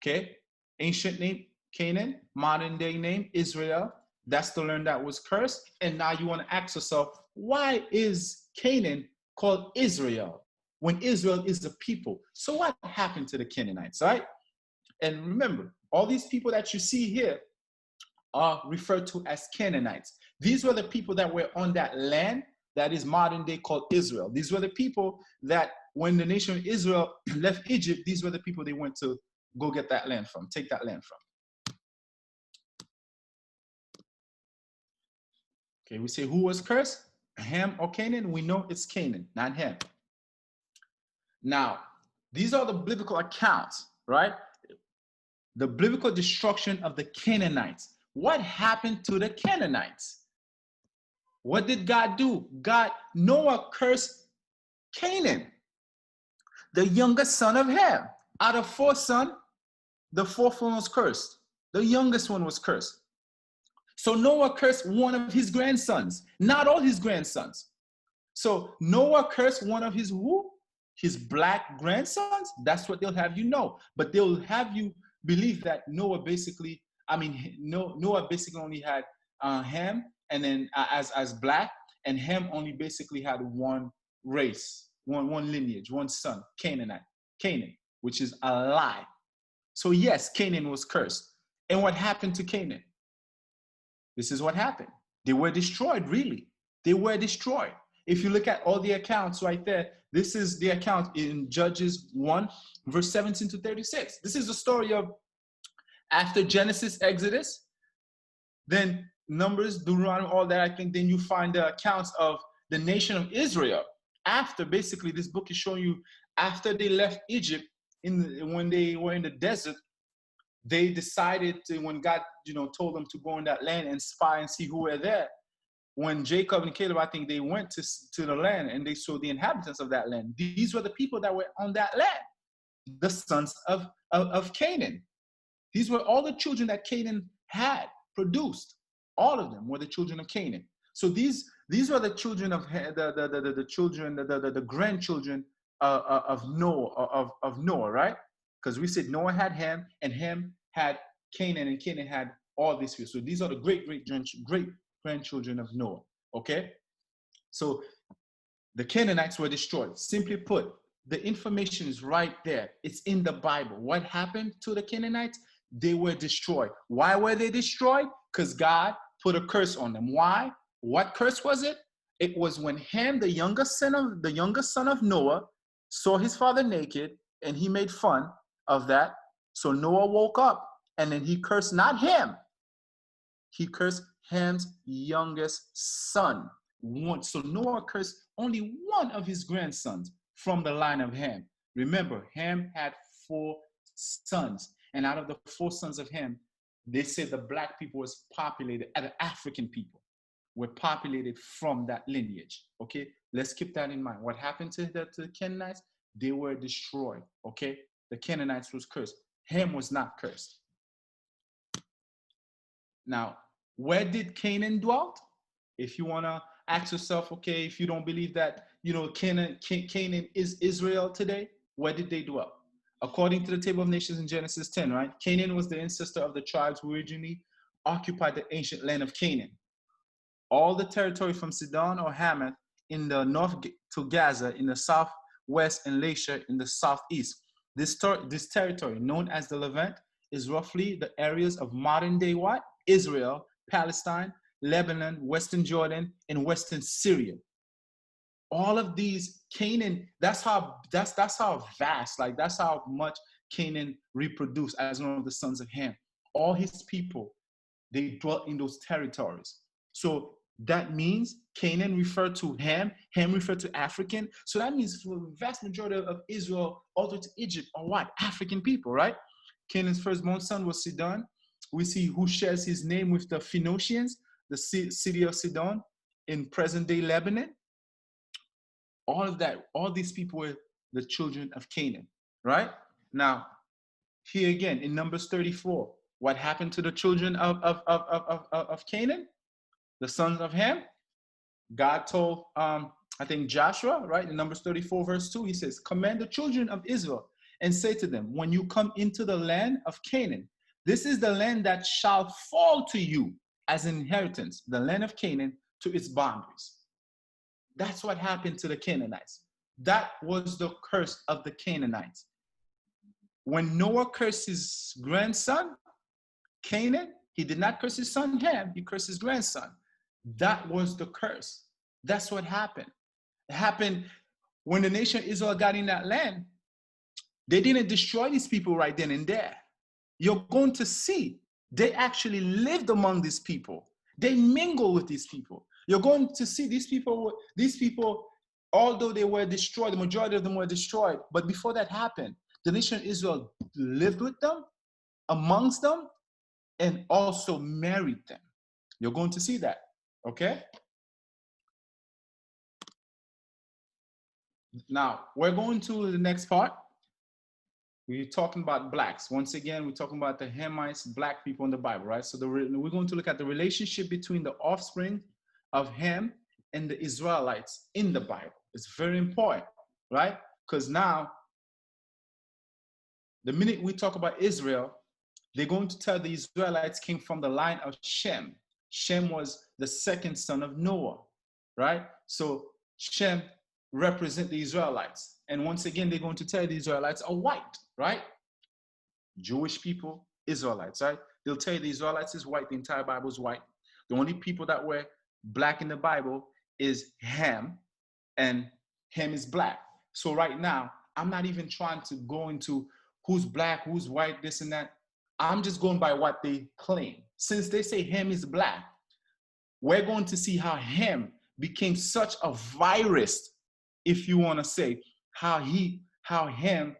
Okay, ancient name Canaan, modern day name Israel. That's the land that was cursed. And now you want to ask yourself, why is Canaan called Israel when Israel is the people? So what happened to the Canaanites, right? And remember, all these people that you see here are referred to as Canaanites. These were the people that were on that land that is modern day called Israel. These were the people that when the nation of Israel left Egypt, these were the people they went to go get that land from, take that land from. Okay, we say who was cursed? Ham or Canaan? We know it's Canaan, not Ham. Now, these are the biblical accounts, right? The biblical destruction of the Canaanites. What happened to the Canaanites? What did God do? Noah cursed Canaan, the youngest son of Ham. Out of 4 sons, the 4th one was cursed. The youngest one was cursed. So Noah cursed one of his grandsons, not all his grandsons. So Noah cursed one of his who? His black grandsons. That's what they'll have you know. But they'll have you believe that Noah basically, Noah basically only had Ham and then as black, and Ham only basically had one race, one lineage, one son, Canaan, which is a lie. So yes, Canaan was cursed. And what happened to Canaan? This is what happened. They were destroyed, really. They were destroyed. If you look at all the accounts right there, this is the account in Judges 1, verse 17 to 36. This is the story of after Genesis, Exodus, then Numbers, Deuteronomy, all that. I think then you find the accounts of the nation of Israel. After, basically, this book is showing you after they left Egypt, when they were in the desert, they decided to, when God, told them to go in that land and spy and see who were there. When Jacob and Caleb, I think they went to the land and they saw the inhabitants of that land. These were the people that were on that land, the sons of Canaan. These were all the children that Canaan had produced. All of them were the children of Canaan. So these were the children of the grandchildren of Noah, right? Because we said Noah had Ham, and Ham had Canaan, and Canaan had all these people. So these are the great grandchildren of Noah. Okay, so the Canaanites were destroyed. Simply put, the information is right there. It's in the Bible. What happened to the Canaanites? They were destroyed. Why were they destroyed? Because God put a curse on them. Why? What curse was it? It was when Ham, the youngest son of Noah, saw his father naked, and he made fun of that. So Noah woke up, and then he cursed not Ham. He cursed Ham's youngest son. So Noah cursed only one of his grandsons from the line of Ham. Remember, Ham had 4 sons. And out of the 4 sons of Ham, they said the black people was populated, the African people were populated from that lineage. Okay, let's keep that in mind. What happened to the Canaanites? They were destroyed. Okay, the Canaanites was cursed. Ham was not cursed. Now, where did Canaan dwell? If you want to ask yourself, okay, if you don't believe that, Canaan is Israel today, where did they dwell? According to the Table of Nations in Genesis 10, right? Canaan was the ancestor of the tribes who originally occupied the ancient land of Canaan. All the territory from Sidon or Hamath in the north to Gaza in the southwest and Laishah in the southeast. This territory, known as the Levant, is roughly the areas of modern-day what? Israel, Palestine, Lebanon, Western Jordan, and Western Syria. All of these Canaan, that's how vast, like that's how much Canaan reproduced as one of the sons of Ham. All his people, they dwelt in those territories. So that means Canaan referred to Ham referred to African. So that means for the vast majority of Israel, all the way to Egypt, are what? African people, right? Canaan's firstborn son was Sidon. We see who shares his name with the Phoenicians, the city of Sidon in present-day Lebanon. All of that, all these people were the children of Canaan, right? Now, here again, in Numbers 34, what happened to the children of Canaan, the sons of Ham? God told, I think Joshua, right, in Numbers 34, verse 2, he says, command the children of Israel and say to them, when you come into the land of Canaan, this is the land that shall fall to you as inheritance, the land of Canaan to its boundaries. That's what happened to the Canaanites. That was the curse of the Canaanites. When Noah cursed his grandson, Canaan, he did not curse his son Ham, he cursed his grandson. That was the curse. That's what happened. It happened when the nation of Israel got in that land. They didn't destroy these people right then and there. You're going to see they actually lived among these people. They mingle with these people. You're going to see these people, although they were destroyed, the majority of them were destroyed. But before that happened, the nation of Israel lived with them, amongst them, and also married them. You're going to see that, okay? Now, we're going to the next part. We're talking about blacks. Once again, we're talking about the Hamites, black people in the Bible, right? So we're going to look at the relationship between the offspring of Ham and the Israelites in the Bible. It's very important, right? Because now, the minute we talk about Israel, they're going to tell the Israelites came from the line of Shem. Shem was the second son of Noah, right? So Shem represent the Israelites. And once again, they're going to tell the Israelites are white, right? Jewish people, Israelites, right? They'll tell you the Israelites is white, the entire Bible is white. The only people that were black in the Bible is Ham, and Ham is black. So right now, I'm not even trying to go into who's black, who's white, this and that. I'm just going by what they claim. Since they say Ham is black, we're going to see how Ham became such a virus, if you want to say, how Ham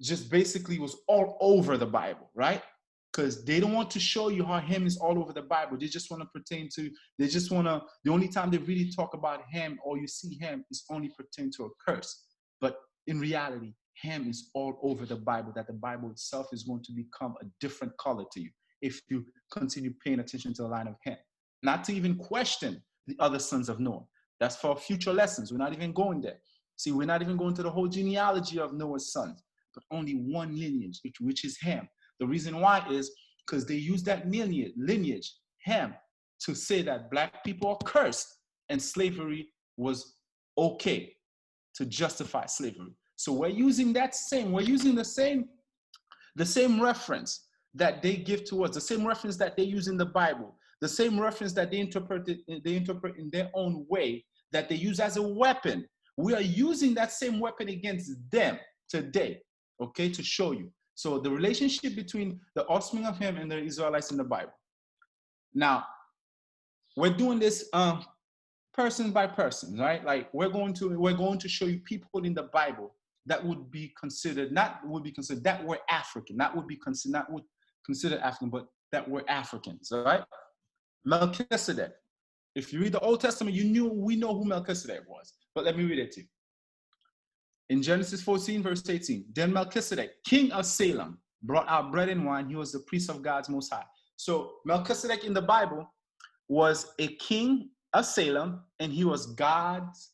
just basically was all over the Bible, right? Because they don't want to show you how Ham is all over the Bible. They just want to pertain to, the only time they really talk about Ham or you see Ham is only pertain to a curse. But in reality, Ham is all over the Bible, that the Bible itself is going to become a different color to you if you continue paying attention to the line of Ham. Not to even question the other sons of Noah. That's for future lessons. We're not even going there. See, we're not even going to the whole genealogy of Noah's sons, but only one lineage, which is Ham. The reason why is because they use that lineage, Ham, to say that black people are cursed and slavery was okay, to justify slavery. So we're using the same reference that they give to us, the same reference that they use in the Bible, the same reference that they interpret in their own way, that they use as a weapon. We are using that same weapon against them today, okay, to show you. So the relationship between the offspring of Ham and the Israelites in the Bible. Now, we're doing this person by person, right? Like we're going to show you people in the Bible that would be considered, that were African, not would consider African, but that were Africans, all right? Melchizedek. If you read the Old Testament, we know who Melchizedek was. But let me read it to you. In Genesis 14, verse 18, then Melchizedek, king of Salem, brought out bread and wine. He was the priest of God's Most High. So Melchizedek in the Bible was a king of Salem, and he was God's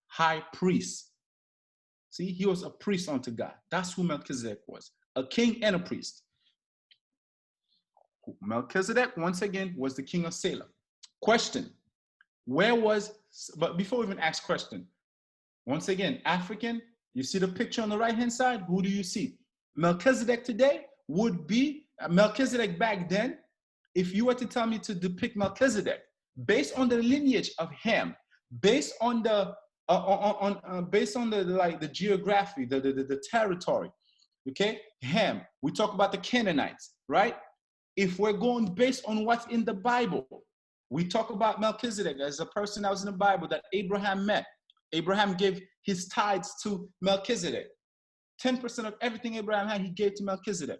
high priest. See, he was a priest unto God. That's who Melchizedek was, a king and a priest. Melchizedek, once again, was the king of Salem. Question, but before we even ask question, once again, African, you see the picture on the right-hand side? Who do you see? Melchizedek today would be, Melchizedek back then, if you were to tell me to depict Melchizedek, based on the lineage of Ham, based on the the geography, the territory, okay? Ham, we talk about the Canaanites, right? If we're going based on what's in the Bible, we talk about Melchizedek as a person that was in the Bible that Abraham met. Abraham gave his tithes to Melchizedek. 10% of everything Abraham had, he gave to Melchizedek.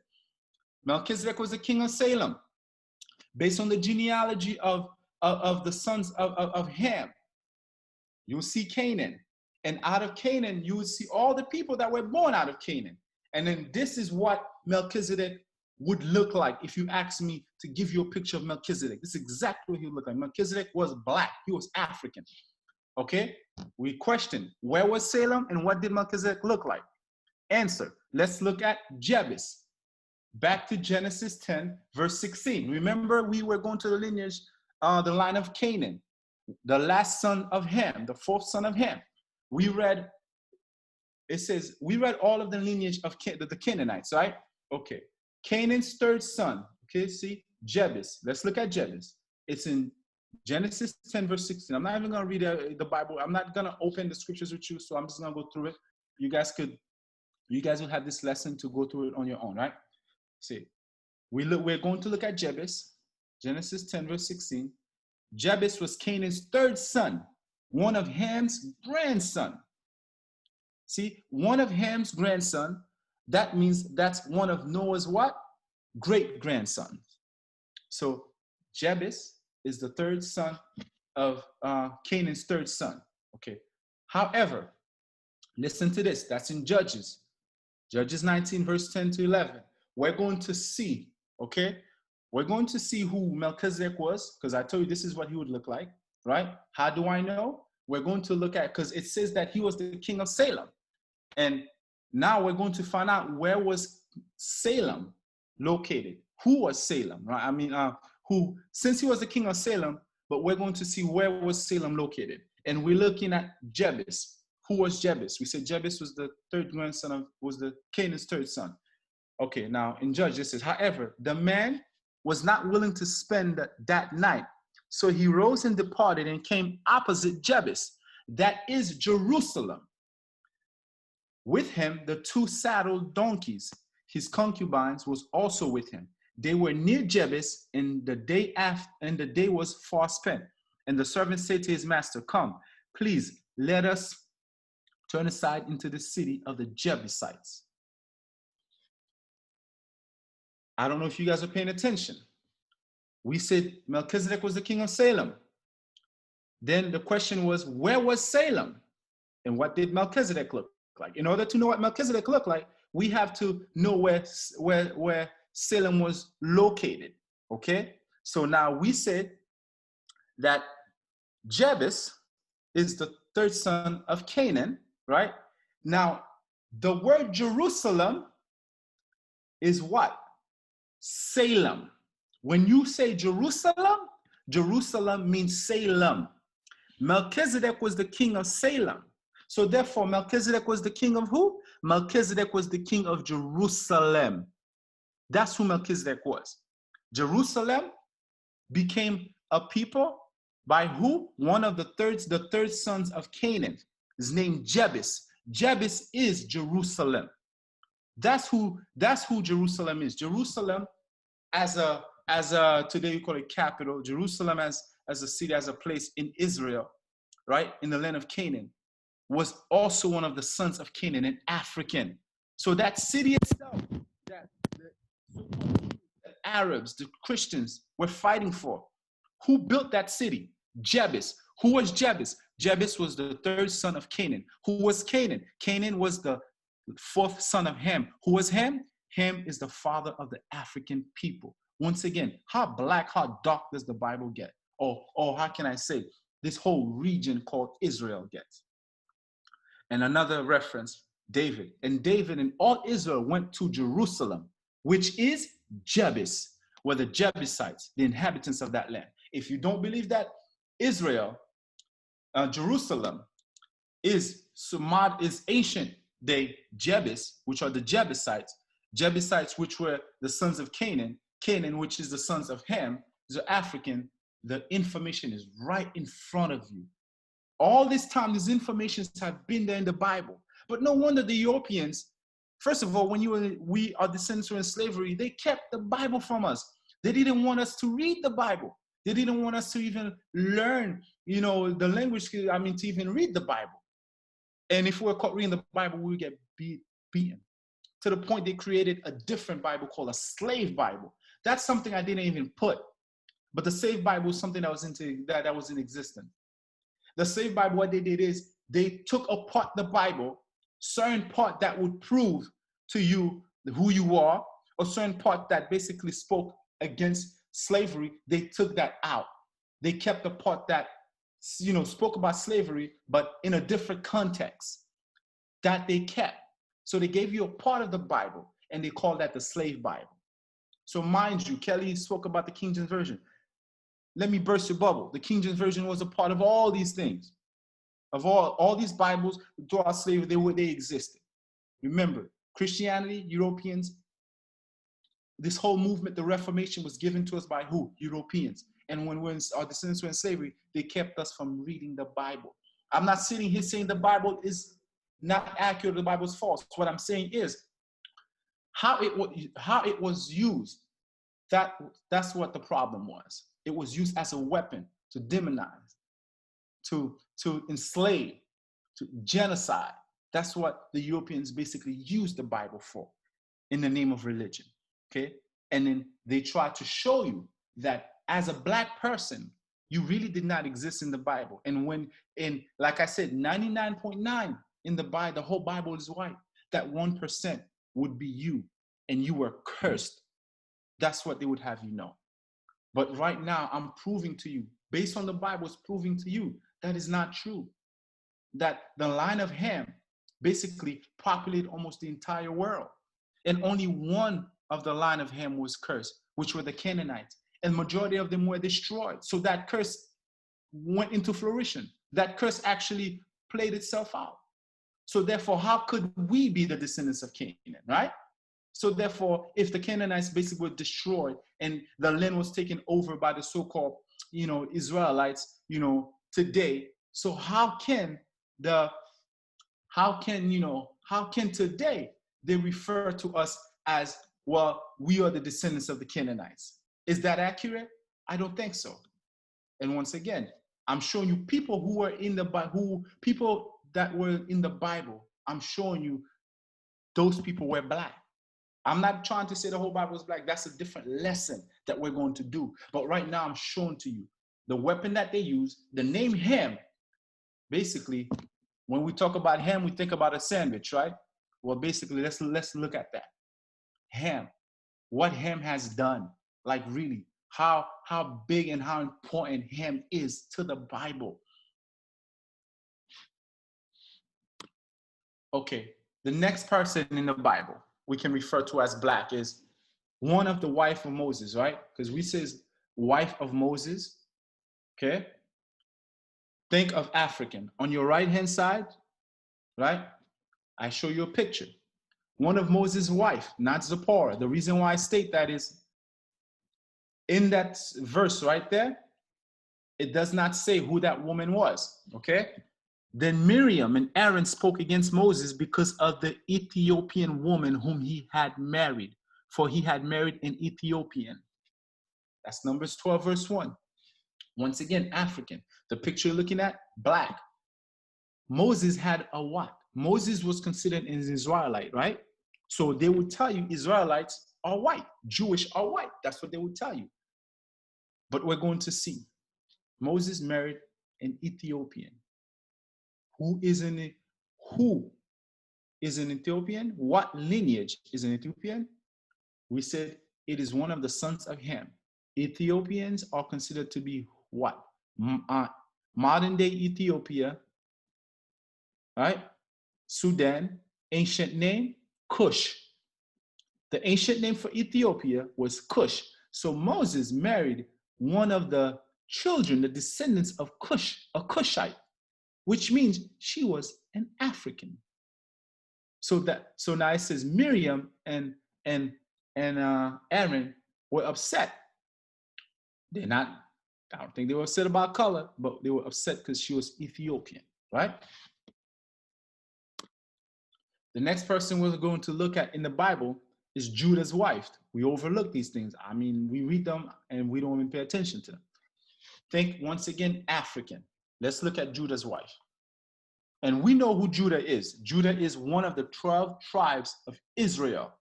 Melchizedek was the king of Salem. Based on the genealogy of the sons of Ham, you'll see Canaan. And out of Canaan, you will see all the people that were born out of Canaan. And then this is what Melchizedek would look like if you asked me to give you a picture of Melchizedek. This is exactly what he would look like. Melchizedek was black. He was African. Okay? We question, where was Salem and what did Melchizedek look like? Answer. Let's look at Jebus. Back to Genesis 10, verse 16. Remember, we were going to the lineage, the line of Canaan, the last son of Ham, the fourth son of Ham. We read all of the lineage of the Canaanites, right? Okay. Canaan's third son, okay, see, Jebus. Let's look at Jebus. It's in Genesis 10, verse 16. I'm not even going to read the Bible. I'm not going to open the scriptures with you, so I'm just going to go through it. You guys will have this lesson to go through it on your own, right? See, we're going to look at Jebus, Genesis 10, verse 16. Jebus was Canaan's third son, one of Ham's grandson. See, one of Ham's grandson, that means that's one of Noah's what? Great-grandsons. So Jebus is the third son of Canaan's third son. Okay. However, listen to this. That's in Judges. Judges 19, verse 10 to 11. We're going to see, okay? We're going to see who Melchizedek was, because I told you this is what he would look like, right? How do I know? We're going to look at, because it says that he was the king of Salem. And now we're going to find out where was Salem located. Who was Salem, right? I mean, since he was the king of Salem, but we're going to see where was Salem located. And we're looking at Jebus. Who was Jebus? We said Jebus was the third grandson was the Canaan's third son. Okay, now in Judges it says, however, the man was not willing to spend that night. So he rose and departed and came opposite Jebus, that is Jerusalem. With him, the two saddled donkeys. His concubines was also with him. They were near Jebus, and the day was far spent. And the servant said to his master, come, please let us turn aside into the city of the Jebusites. I don't know if you guys are paying attention. We said Melchizedek was the king of Salem. Then the question was, where was Salem? And what did Melchizedek look like? In order to know what Melchizedek looked like, we have to know where Salem was located, okay? So now we said that Jebus is the third son of Canaan, right? Now, the word Jerusalem is what? Salem. When you say Jerusalem, Jerusalem means Salem. Melchizedek was the king of Salem. So therefore, Melchizedek was the king of who? Melchizedek was the king of Jerusalem. That's who Melchizedek was. Jerusalem became a people by who? One of the third sons of Canaan is named Jebus. Jebus is Jerusalem. That's who Jerusalem is. Jerusalem as a today we call it capital. Jerusalem as a city, as a place in Israel, right? In the land of Canaan, was also one of the sons of Canaan, an African. So that city itself, that the Arabs, the Christians were fighting for. Who built that city? Jebus. Who was Jebus? Jebus was the third son of Canaan. Who was Canaan? Canaan was the fourth son of Ham. Who was Ham? Ham is the father of the African people. Once again, how black, how dark does the Bible get? Or how can I say, this whole region called Israel gets? And another reference, David. And David and all Israel went to Jerusalem, which is Jebus, were the Jebusites, the inhabitants of that land. If you don't believe that Israel, Jerusalem, is ancient day Jebus, which are the Jebusites, which were the sons of Canaan, which is the sons of Ham, the African, the information is right in front of you. All this time, these informations have been there in the Bible. But no wonder the Europeans, first of all, when we are descendants in slavery, they kept the Bible from us. They didn't want us to read the Bible. They didn't want us to even learn, the language, to even read the Bible. And if we were caught reading the Bible, we would get beaten. To the point they created a different Bible called a slave Bible. That's something I didn't even put. But the slave Bible is something that was in existence. The slave Bible, what they did is they took apart the Bible, certain part that would prove to you who you are, a certain part that basically spoke against slavery, they took that out. They kept the part that, spoke about slavery, but in a different context, that they kept. So they gave you a part of the Bible, and they called that the slave Bible. So mind you, Kelly spoke about the King James Version. Let me burst your bubble. The King James Version was a part of all these things. Of all these Bibles throughout slavery, they existed. Remember, Christianity, Europeans, this whole movement, the Reformation, was given to us by who? Europeans. And when our descendants were in slavery, they kept us from reading the Bible. I'm not sitting here saying the Bible is not accurate, the Bible is false. What I'm saying is how it was used. That's what the problem was. It was used as a weapon to demonize, to enslave, to genocide. That's what the Europeans basically used the Bible for, in the name of religion. Okay? And then they try to show you that as a Black person, you really did not exist in the Bible. And like I said, 99.9 in the Bible, the whole Bible is white. That 1% would be you, and you were cursed. That's what they would have you know. But right now, I'm proving to you, based on the Bible, it's proving to you that is not true. That the line of Ham basically populated almost the entire world. And only one of the line of Ham was cursed, which were the Canaanites. And majority of them were destroyed. So that curse went into fruition. That curse actually played itself out. So therefore, how could we be the descendants of Canaan, right? So therefore, if the Canaanites basically were destroyed and the land was taken over by the so-called, Israelites, today, so how can today they refer to us as, well, we are the descendants of the Canaanites? Is that accurate? I don't think so. And once again, I'm showing you people who were in the Bible, people that were in the Bible. I'm showing you those people were Black. I'm not trying to say the whole Bible is Black. That's a different lesson that we're going to do. But right now, I'm showing to you the weapon that they use, the name Ham. Basically, when we talk about ham, we think about a sandwich, right? Well, basically, let's look at that. Ham, what Ham has done, like really, how big and how important Ham is to the Bible. Okay, the next person in the Bible we can refer to as Black is one of the wife of Moses, right? Because we says wife of Moses, okay? Think of African. On your right-hand side, right? I show you a picture. One of Moses' wife, not Zipporah. The reason why I state that is in that verse right there, it does not say who that woman was, okay? Then Miriam and Aaron spoke against Moses because of the Ethiopian woman whom he had married, for he had married an Ethiopian. That's Numbers 12, verse 1. Once again, African. The picture you're looking at, Black. Moses had a what? Moses was considered an Israelite, right? So they would tell you Israelites are white, Jewish are white. That's what they would tell you. But we're going to see. Moses married an Ethiopian. Who is an Ethiopian? What lineage is an Ethiopian? We said it is one of the sons of Ham. Ethiopians are considered to be what? Modern day Ethiopia, right? Sudan, ancient name, Cush. The ancient name for Ethiopia was Cush. So Moses married one of the children, the descendants of Cush, a Cushite, which means she was an African. So now it says Miriam and Aaron were upset. I don't think they were upset about color, but they were upset because she was Ethiopian, right? The next person we're going to look at in the Bible is Judah's wife. We overlook these things. I mean, we read them and we don't even pay attention to them. Think once again, African. Let's look at Judah's wife. And we know who Judah is. Judah is one of the 12 tribes of Israel.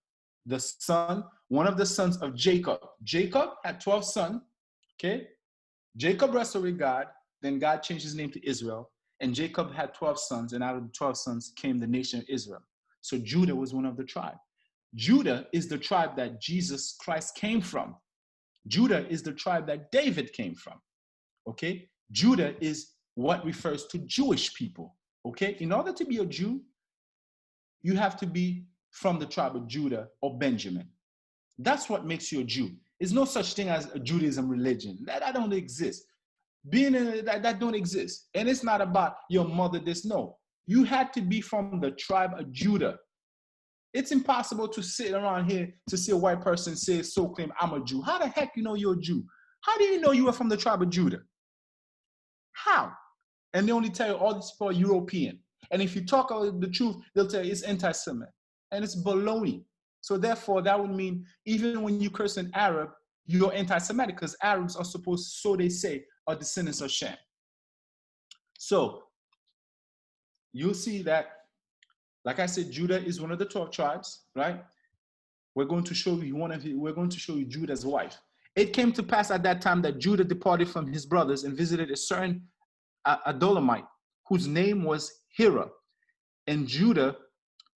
One of the sons of Jacob. Jacob had 12 sons, okay? Jacob wrestled with God, then God changed his name to Israel, and Jacob had 12 sons, and out of the 12 sons came the nation of Israel. So Judah was one of the tribe. Judah is the tribe that Jesus Christ came from. Judah is the tribe that David came from. Okay? Judah is what refers to Jewish people. Okay? In order to be a Jew, you have to be from the tribe of Judah or Benjamin. That's what makes you a Jew. There's no such thing as a Judaism religion. That don't exist. That don't exist. And it's not about your mother this. No. You had to be from the tribe of Judah. It's impossible to sit around here to see a white person say, so claim, I'm a Jew. How the heck you know you're a Jew? How do you know you were from the tribe of Judah? How? And they only tell you all these people are European. And if you talk the truth, they'll tell you it's anti-Semitic. And it's baloney. So therefore, that would mean even when you curse an Arab, you're anti-Semitic, because Arabs are supposed, so they say, are descendants of Shem. So you'll see that, like I said, Judah is one of the 12 tribes, right? We're going to show you Judah's wife. It came to pass at that time that Judah departed from his brothers and visited a certain Adullamite, whose name was Hira. And Judah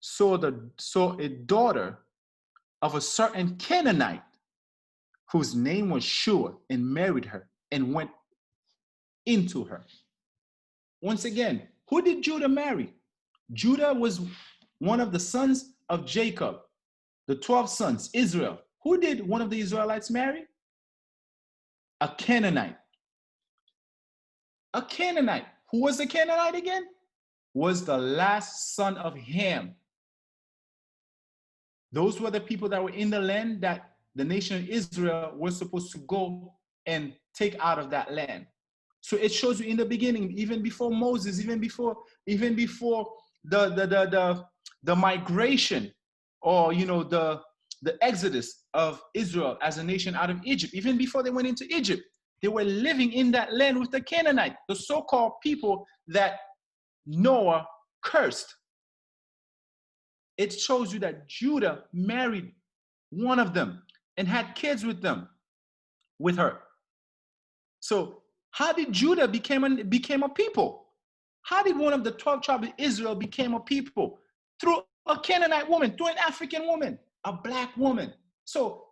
saw a daughter of a certain Canaanite, whose name was Shua, and married her and went into her. Once again, who did Judah marry? Judah was one of the sons of Jacob, the 12 sons, Israel. Who did one of the Israelites marry? A Canaanite. A Canaanite. Who was the Canaanite again? Was the last son of Ham. Those were the people that were in the land that the nation of Israel was supposed to go and take out of that land. So it shows you in the beginning, even before Moses, even before the migration, or the exodus of Israel as a nation out of Egypt, even before they went into Egypt, they were living in that land with the Canaanite, the so-called people that Noah cursed. It shows you that Judah married one of them and had kids with her. So how did Judah became a people? How did one of the 12 tribes of Israel become a people? Through a Canaanite woman, through an African woman, a black woman. So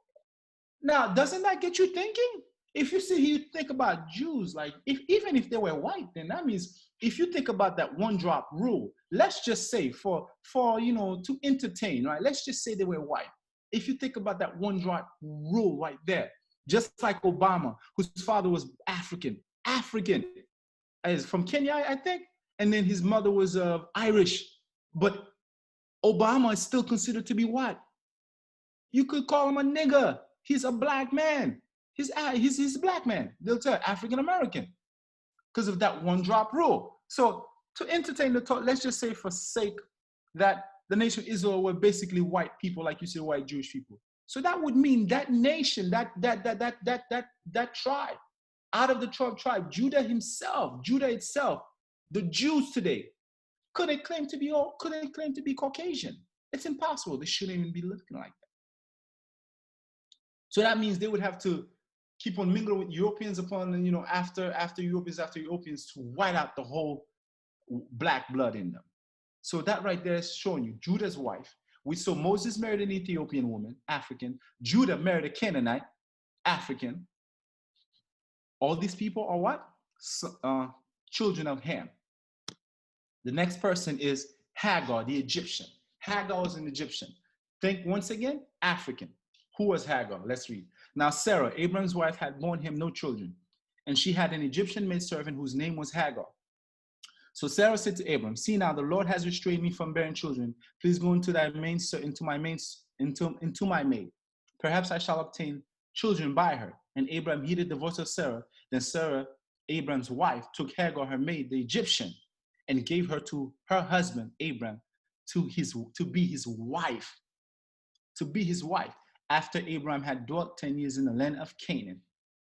now, doesn't that get you thinking? If you think about Jews, like even if they were white, then that means if you think about that one drop rule, let's just say for to entertain, right? Let's just say they were white. If you think about that one drop rule right there, just like Obama, whose father was African, is from Kenya, I think, and then his mother was Irish, but Obama is still considered to be what? You could call him a nigger. He's a black man. He's a black man. They'll tell you, African American, because of that one drop rule. So to entertain the thought, let's just say for sake that the nation of Israel were basically white people, like you say, white Jewish people. So that would mean that nation, that tribe, out of the 12 tribes, Judah itself, the Jews today, couldn't claim to be Caucasian. It's impossible. They shouldn't even be looking like that. So that means they would have to keep on mingling with Europeans after Europeans to white out the whole black blood in them. So that right there is showing you Judah's wife. We saw Moses married an Ethiopian woman, African. Judah married a Canaanite, African. All these people are what? Children of Ham. The next person is Hagar, the Egyptian. Hagar was an Egyptian. Think once again, African. Who was Hagar? Let's read. Now Sarah, Abraham's wife, had borne him no children, and she had an Egyptian maidservant whose name was Hagar. So Sarah said to Abram, "See now, the Lord has restrained me from bearing children. Please go into my maid. Perhaps I shall obtain children by her." And Abram heeded the voice of Sarah. Then Sarah, Abram's wife, took Hagar, her maid, the Egyptian, and gave her to her husband Abram to be his wife. To be his wife. After Abraham had dwelt 10 years in the land of Canaan.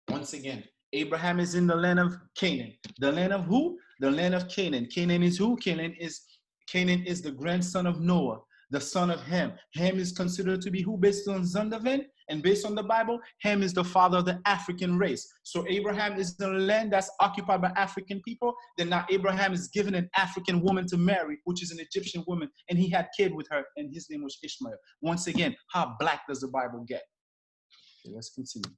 Once again, Abraham is in the land of Canaan. The land of who? The land of Canaan. Canaan is who? Canaan is the grandson of Noah, the son of Ham. Ham is considered to be who based on Zondervan? And based on the Bible, Ham is the father of the African race. So Abraham is in a land that's occupied by African people. Then now Abraham is given an African woman to marry, which is an Egyptian woman. And he had kid with her, and his name was Ishmael. Once again, how black does the Bible get? Okay, let's continue.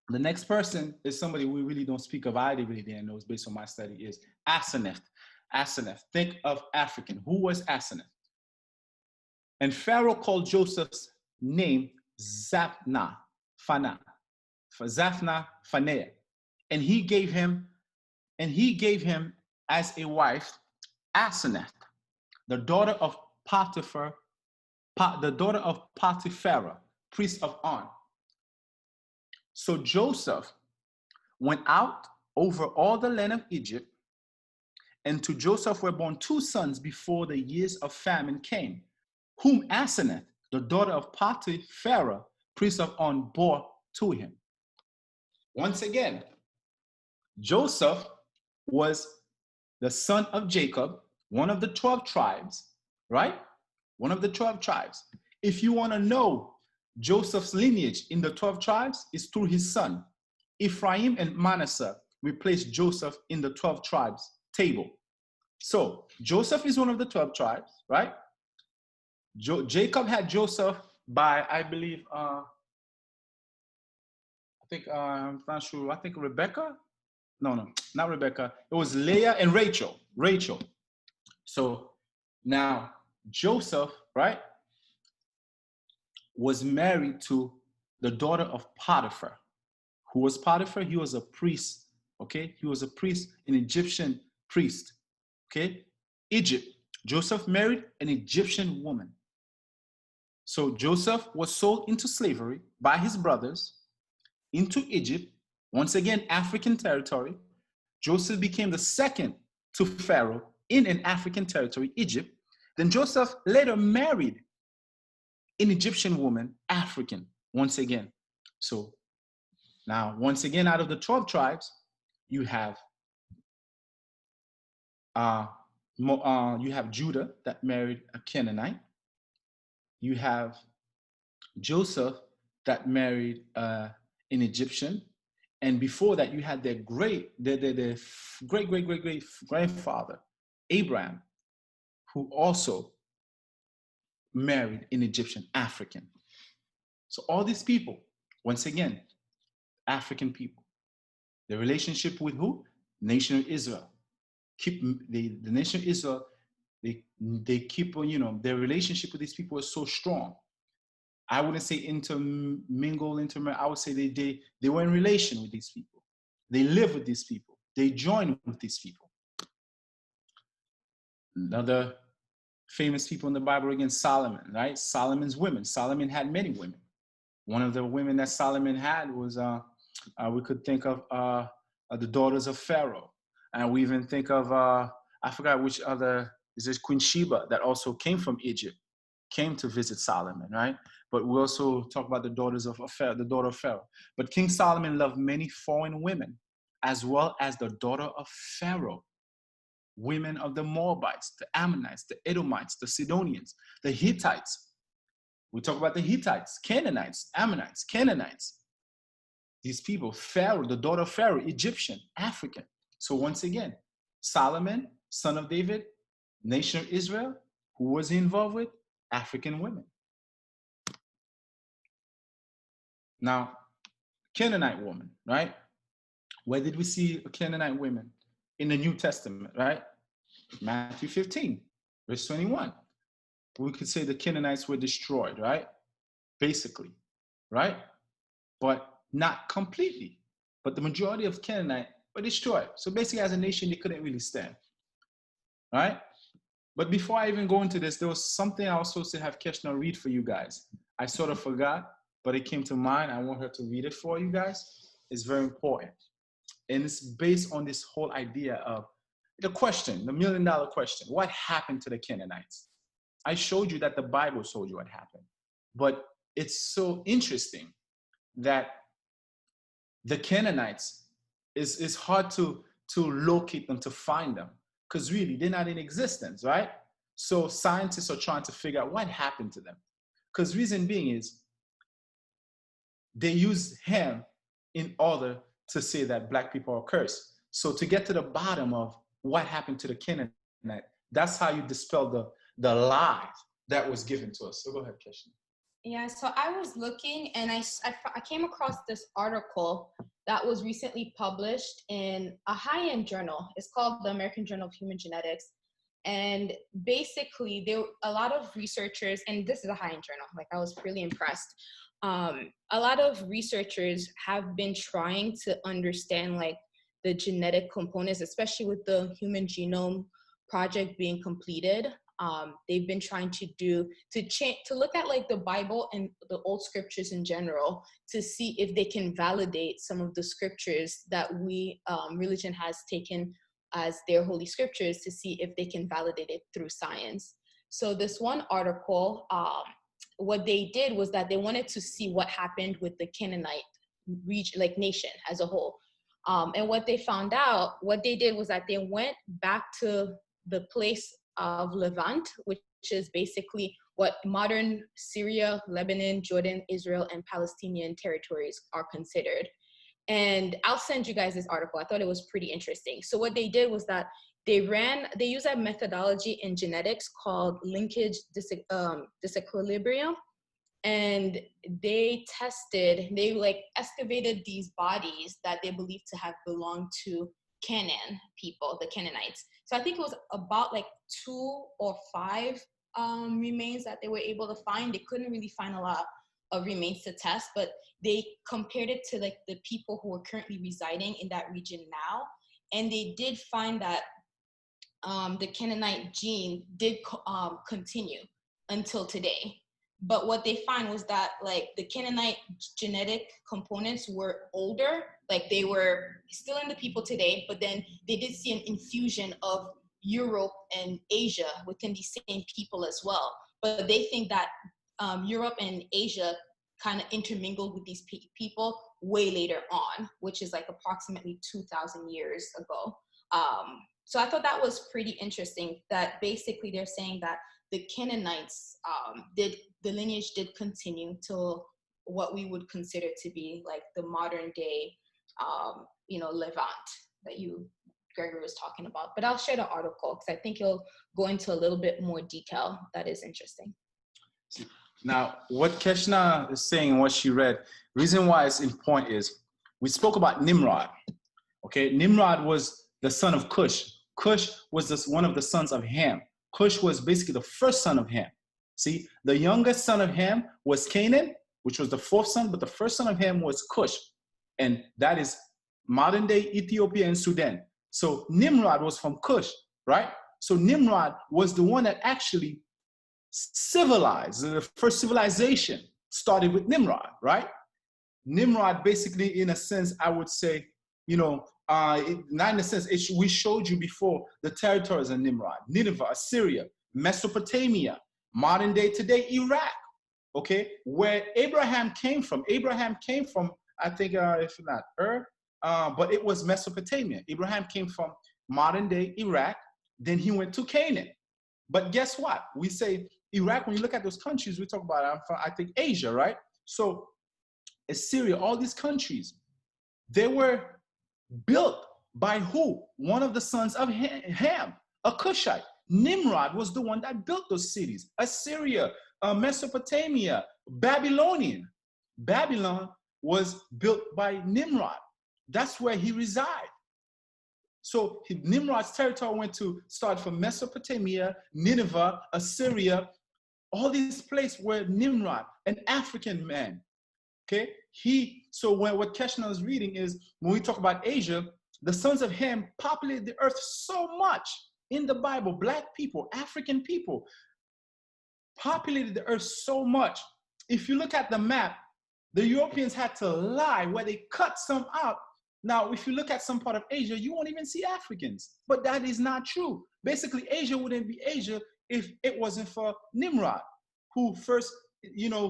The next person is somebody we really don't speak of. I really didn't know, based on my study, is Asenath. Asenath. Think of African. Who was Asenath? And Pharaoh called Joseph's name Zaphnath Phaneah. And he gave him as a wife Asenath, the daughter of Potiphar, priest of On. So Joseph went out over all the land of Egypt, and to Joseph were born 2 sons before the years of famine came, whom Asenath, the daughter of Potiphar, priest of On, bore to him. Once again, Joseph was the son of Jacob, one of the 12 tribes, right? One of the 12 tribes. If you want to know Joseph's lineage in the 12 tribes, is through his son. Ephraim and Manasseh replaced Joseph in the 12 tribes table. So Joseph is one of the 12 tribes, right? Jacob had Joseph by, I believe, I'm not sure, I think Rebecca? No, not Rebecca. It was Leah and Rachel. So now Joseph, right, was married to the daughter of Potiphar. Who was Potiphar? He was a priest, okay? He was a priest, an Egyptian priest, okay? Egypt. Joseph married an Egyptian woman. So Joseph was sold into slavery by his brothers into Egypt. Once again, African territory. Joseph became the second to Pharaoh in an African territory, Egypt. Then Joseph later married an Egyptian woman, African, once again. So now, once again, out of the 12 tribes, you have Judah that married a Canaanite. You have Joseph that married an Egyptian. And before that, you had their great grandfather, Abraham, who also married an Egyptian, African. So all these people, once again, African people. The relationship with who? Nation of Israel. The nation of Israel, they keep on, their relationship with these people is so strong. I wouldn't say intermingle, I would say they were in relation with these people. They live with these people. They join with these people. Another famous people in the Bible, again, Solomon, right? Solomon's women. Solomon had many women. One of the women that Solomon had was, we could think of the daughters of Pharaoh. And we even think of, I forgot which other, is this Queen Sheba that also came from Egypt, came to visit Solomon, right? But we also talk about the daughters of Pharaoh, the daughter of Pharaoh. But King Solomon loved many foreign women, as well as the daughter of Pharaoh, women of the Moabites, the Ammonites, the Edomites, the Sidonians, the Hittites. We talk about the Hittites, Canaanites, Ammonites, Canaanites. These people, Pharaoh, the daughter of Pharaoh, Egyptian, African. So once again, Solomon, son of David, nation of Israel, who was he involved with? African women. Now, Canaanite woman, right? Where did we see a Canaanite woman? In the New Testament, right? Matthew 15, verse 21. We could say the Canaanites were destroyed, right? Basically, right? But not completely. But the majority of Canaanite were destroyed. So basically, as a nation, they couldn't really stand, right? But before I even go into this, there was something I was supposed to have Keshna read for you guys. I sort of forgot, but it came to mind. I want her to read it for you guys. It's very important. And it's based on this whole idea of the question, the $1 million question. What happened to the Canaanites? I showed you that the Bible told you what happened. But it's so interesting that the Canaanites, it's hard to locate them, to find them. Because really, they're not in existence, right? So scientists are trying to figure out what happened to them. Because reason being is they use Ham in order to say that black people are cursed. So to get to the bottom of what happened to the Canaanite, that's how you dispel the lie that was given to us. So go ahead, Keshna. Yeah, so I was looking and I came across this article that was recently published in a high-end journal. It's called the American Journal of Human Genetics. And basically, there were a lot of researchers, and this is a high-end journal, like I was really impressed. A lot of researchers have been trying to understand like the genetic components, especially with the Human Genome Project being completed. They've been trying to look at like the Bible and the old scriptures in general to see if they can validate some of the scriptures that we religion has taken as their holy scriptures, to see if they can validate it through science. So this one article, what they did was that they wanted to see what happened with the Canaanite region, like nation as a whole. And what they found out, what they did was that they went back to the place of Levant, which is basically what modern Syria, Lebanon, Jordan, Israel, and Palestinian territories are considered. And I'll send you guys this article. I thought it was pretty interesting. So what they did was that they use a methodology in genetics called linkage disequilibrium. And they excavated these bodies that they believed to have belonged to Canaan people, the Canaanites. So I think it was about like 2 or 5 remains that they were able to find. They couldn't really find a lot of remains to test, but they compared it to like the people who are currently residing in that region now. And they did find that the Canaanite gene did continue until today. But what they find was that like the Canaanite genetic components were older, like they were still in the people today, but then they did see an infusion of Europe and Asia within these same people as well. But they think that Europe and Asia kind of intermingled with these people way later on, which is like approximately 2,000 years ago. So I thought that was pretty interesting, that basically they're saying that the Canaanites the lineage did continue till what we would consider to be like the modern day, Levant that Gregory was talking about. But I'll share the article because I think it'll go into a little bit more detail that is interesting. Now, what Keshna is saying and what she read, reason why it's important is we spoke about Nimrod. Okay, Nimrod was the son of Cush. Cush was one of the sons of Ham. Cush was basically the first son of Ham. See, the youngest son of Ham was Canaan, which was the 4th son, but the first son of Ham was Cush. And that is modern day Ethiopia and Sudan. So Nimrod was from Cush, right? So Nimrod was the one that actually civilized. The first civilization started with Nimrod, right? Nimrod basically, in a sense, I would say, not in a sense, we showed you before the territories of Nimrod: Nineveh, Assyria, Mesopotamia, modern day today, Iraq, okay? Where Abraham came from. Abraham came from, I think, if not but it was Mesopotamia. Abraham came from modern day Iraq, then he went to Canaan. But guess what? We say Iraq, when you look at those countries, we talk about, I think, Asia, right? So Assyria, all these countries, they were built by who? One of the sons of Ham, a Cushite. Nimrod was the one that built those cities. Assyria, Mesopotamia, Babylonian. Babylon was built by Nimrod. That's where he resided. So Nimrod's territory started from Mesopotamia, Nineveh, Assyria, all these places where Nimrod, an African man, okay? So what Keshna is reading is, when we talk about Asia, the sons of Ham populated the earth so much in the Bible. Black people, African people populated the earth so much. If you look at the map, the Europeans had to lie where they cut some out. Now, if you look at some part of Asia, you won't even see Africans, but that is not true. Basically, Asia wouldn't be Asia if it wasn't for Nimrod, who first,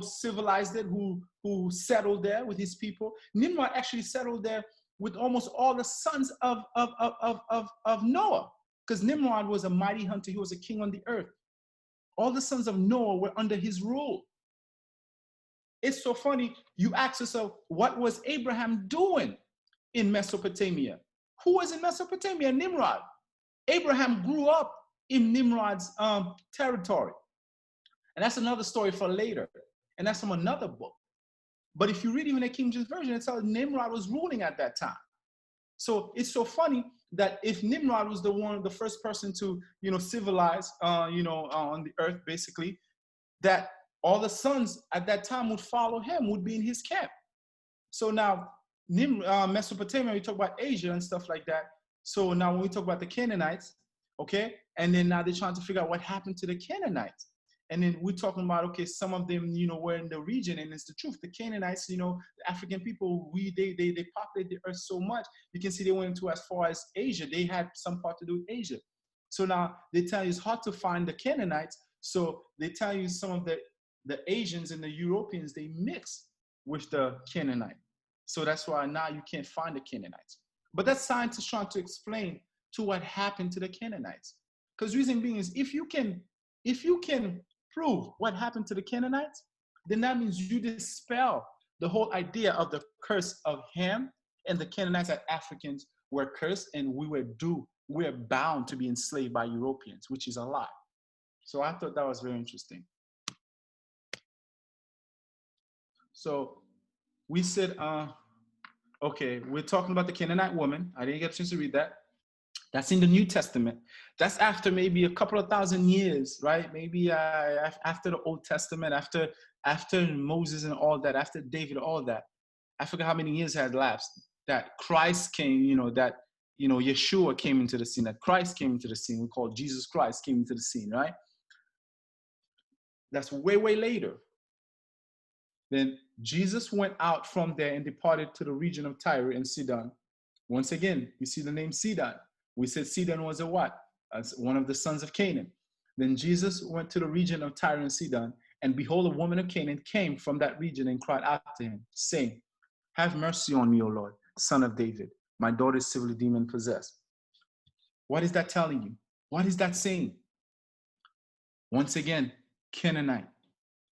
civilized it, who settled there with his people. Nimrod actually settled there with almost all the sons of Noah, because Nimrod was a mighty hunter. He was a king on the earth. All the sons of Noah were under his rule. It's so funny. You ask yourself, what was Abraham doing in Mesopotamia? Who was in Mesopotamia? Nimrod. Abraham grew up in Nimrod's territory. And that's another story for later. And that's from another book. But if you read even the King James Version, it tells Nimrod was ruling at that time. So it's so funny that if Nimrod was the first person to, civilize, on the earth, basically, that all the sons at that time would follow him, would be in his camp. So now, Mesopotamia, we talk about Asia and stuff like that. So now when we talk about the Canaanites, okay, and then now they're trying to figure out what happened to the Canaanites. And then we're talking about, okay, some of them, were in the region, and it's the truth. The Canaanites, the African people, they populate the earth so much. You can see they went into as far as Asia. They had some part to do with Asia. So now they tell you it's hard to find the Canaanites. So they tell you some of the Asians and the Europeans, they mix with the Canaanite. So that's why now you can't find the Canaanites. But that's scientists trying to explain to what happened to the Canaanites. Because reason being is if you can prove what happened to the Canaanites, then that means you dispel the whole idea of the curse of Ham and the Canaanites that Africans were cursed and we're bound to be enslaved by Europeans, which is a lie. So I thought that was very interesting. So we said, okay, we're talking about the Canaanite woman. I didn't get a chance to read that. That's in the New Testament. That's after maybe a couple of thousand years, right? Maybe after the Old Testament, after Moses and all that, after David, all that. I forget how many years had lapsed that Christ came, Yeshua came into the scene, that Christ came into the scene. We call Jesus Christ came into the scene, right? That's way, way later. Then Jesus went out from there and departed to the region of Tyre and Sidon. Once again, you see the name Sidon. We said Sidon was a what? As one of the sons of Canaan. Then Jesus went to the region of Tyre and Sidon, and behold, a woman of Canaan came from that region and cried out to him, saying, "Have mercy on me, O Lord, son of David. My daughter is severely demon possessed." What is that telling you? What is that saying? Once again, Canaanite,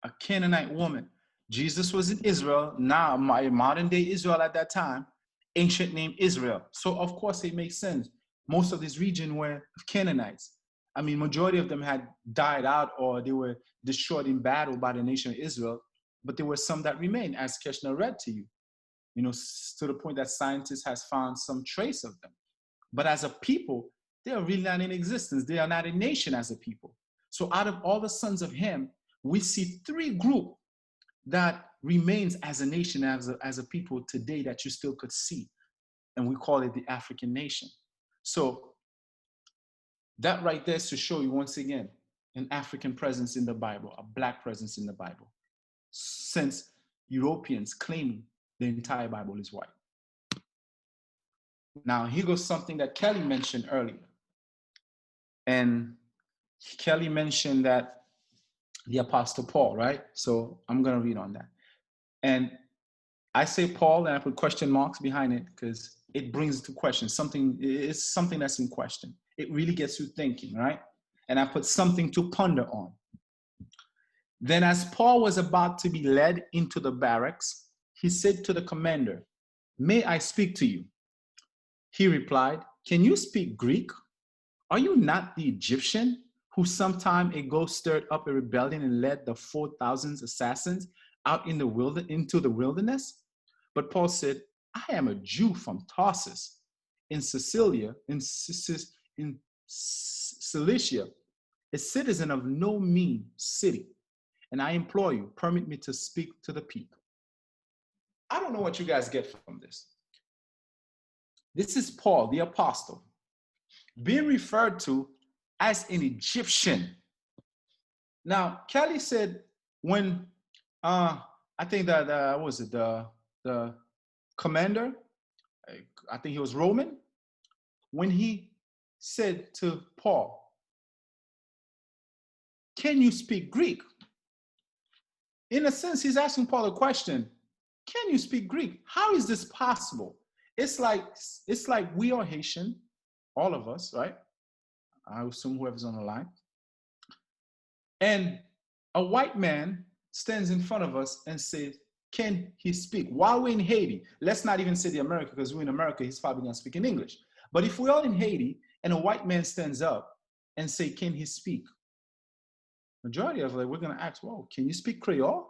a Canaanite woman. Jesus was in Israel, now modern day Israel at that time, ancient name Israel. So of course it makes sense. Most of this region were Canaanites. I mean, majority of them had died out or they were destroyed in battle by the nation of Israel, but there were some that remained, as Keshner read to you, to the point that scientists has found some trace of them. But as a people, they are really not in existence. They are not a nation as a people. So out of all the sons of Ham, we see three groups that remains as a nation, as a people today that you still could see. And we call it the African nation. So that right there is to show you once again an African presence in the Bible, a black presence in the Bible, since Europeans claiming the entire Bible is white. Now here goes something that Kelly mentioned earlier. And Kelly mentioned that the Apostle Paul, right? So I'm going to read on that. And I say Paul and I put question marks behind it because it brings to question it's something that's in question. It really gets you thinking, right? And I put something to ponder on. Then as Paul was about to be led into the barracks, he said to the commander, "May I speak to you?" He replied, "Can you speak Greek? Are you not the Egyptian who some time ago stirred up a rebellion and led the 4,000 assassins out into the wilderness?" But Paul said, "I am a Jew from Tarsus in Cilicia, a citizen of no mean city. And I implore you, permit me to speak to the people." I don't know what you guys get from this. This is Paul, the apostle, being referred to as an Egyptian. Now, Kelly said when, I think that, the commander, I think he was Roman, when he said to Paul, "Can you speak Greek?" In a sense, he's asking Paul a question. Can you speak Greek? How is this possible? It's like we are Haitian, all of us, right? I assume whoever's on the line. And a white man stands in front of us and says, can he speak? While we're in Haiti, let's not even say the America, because we're in America, he's probably gonna speak in English. But if we're all in Haiti and a white man stands up and say, can he speak? Majority of it, we're gonna ask, whoa, can you speak Creole?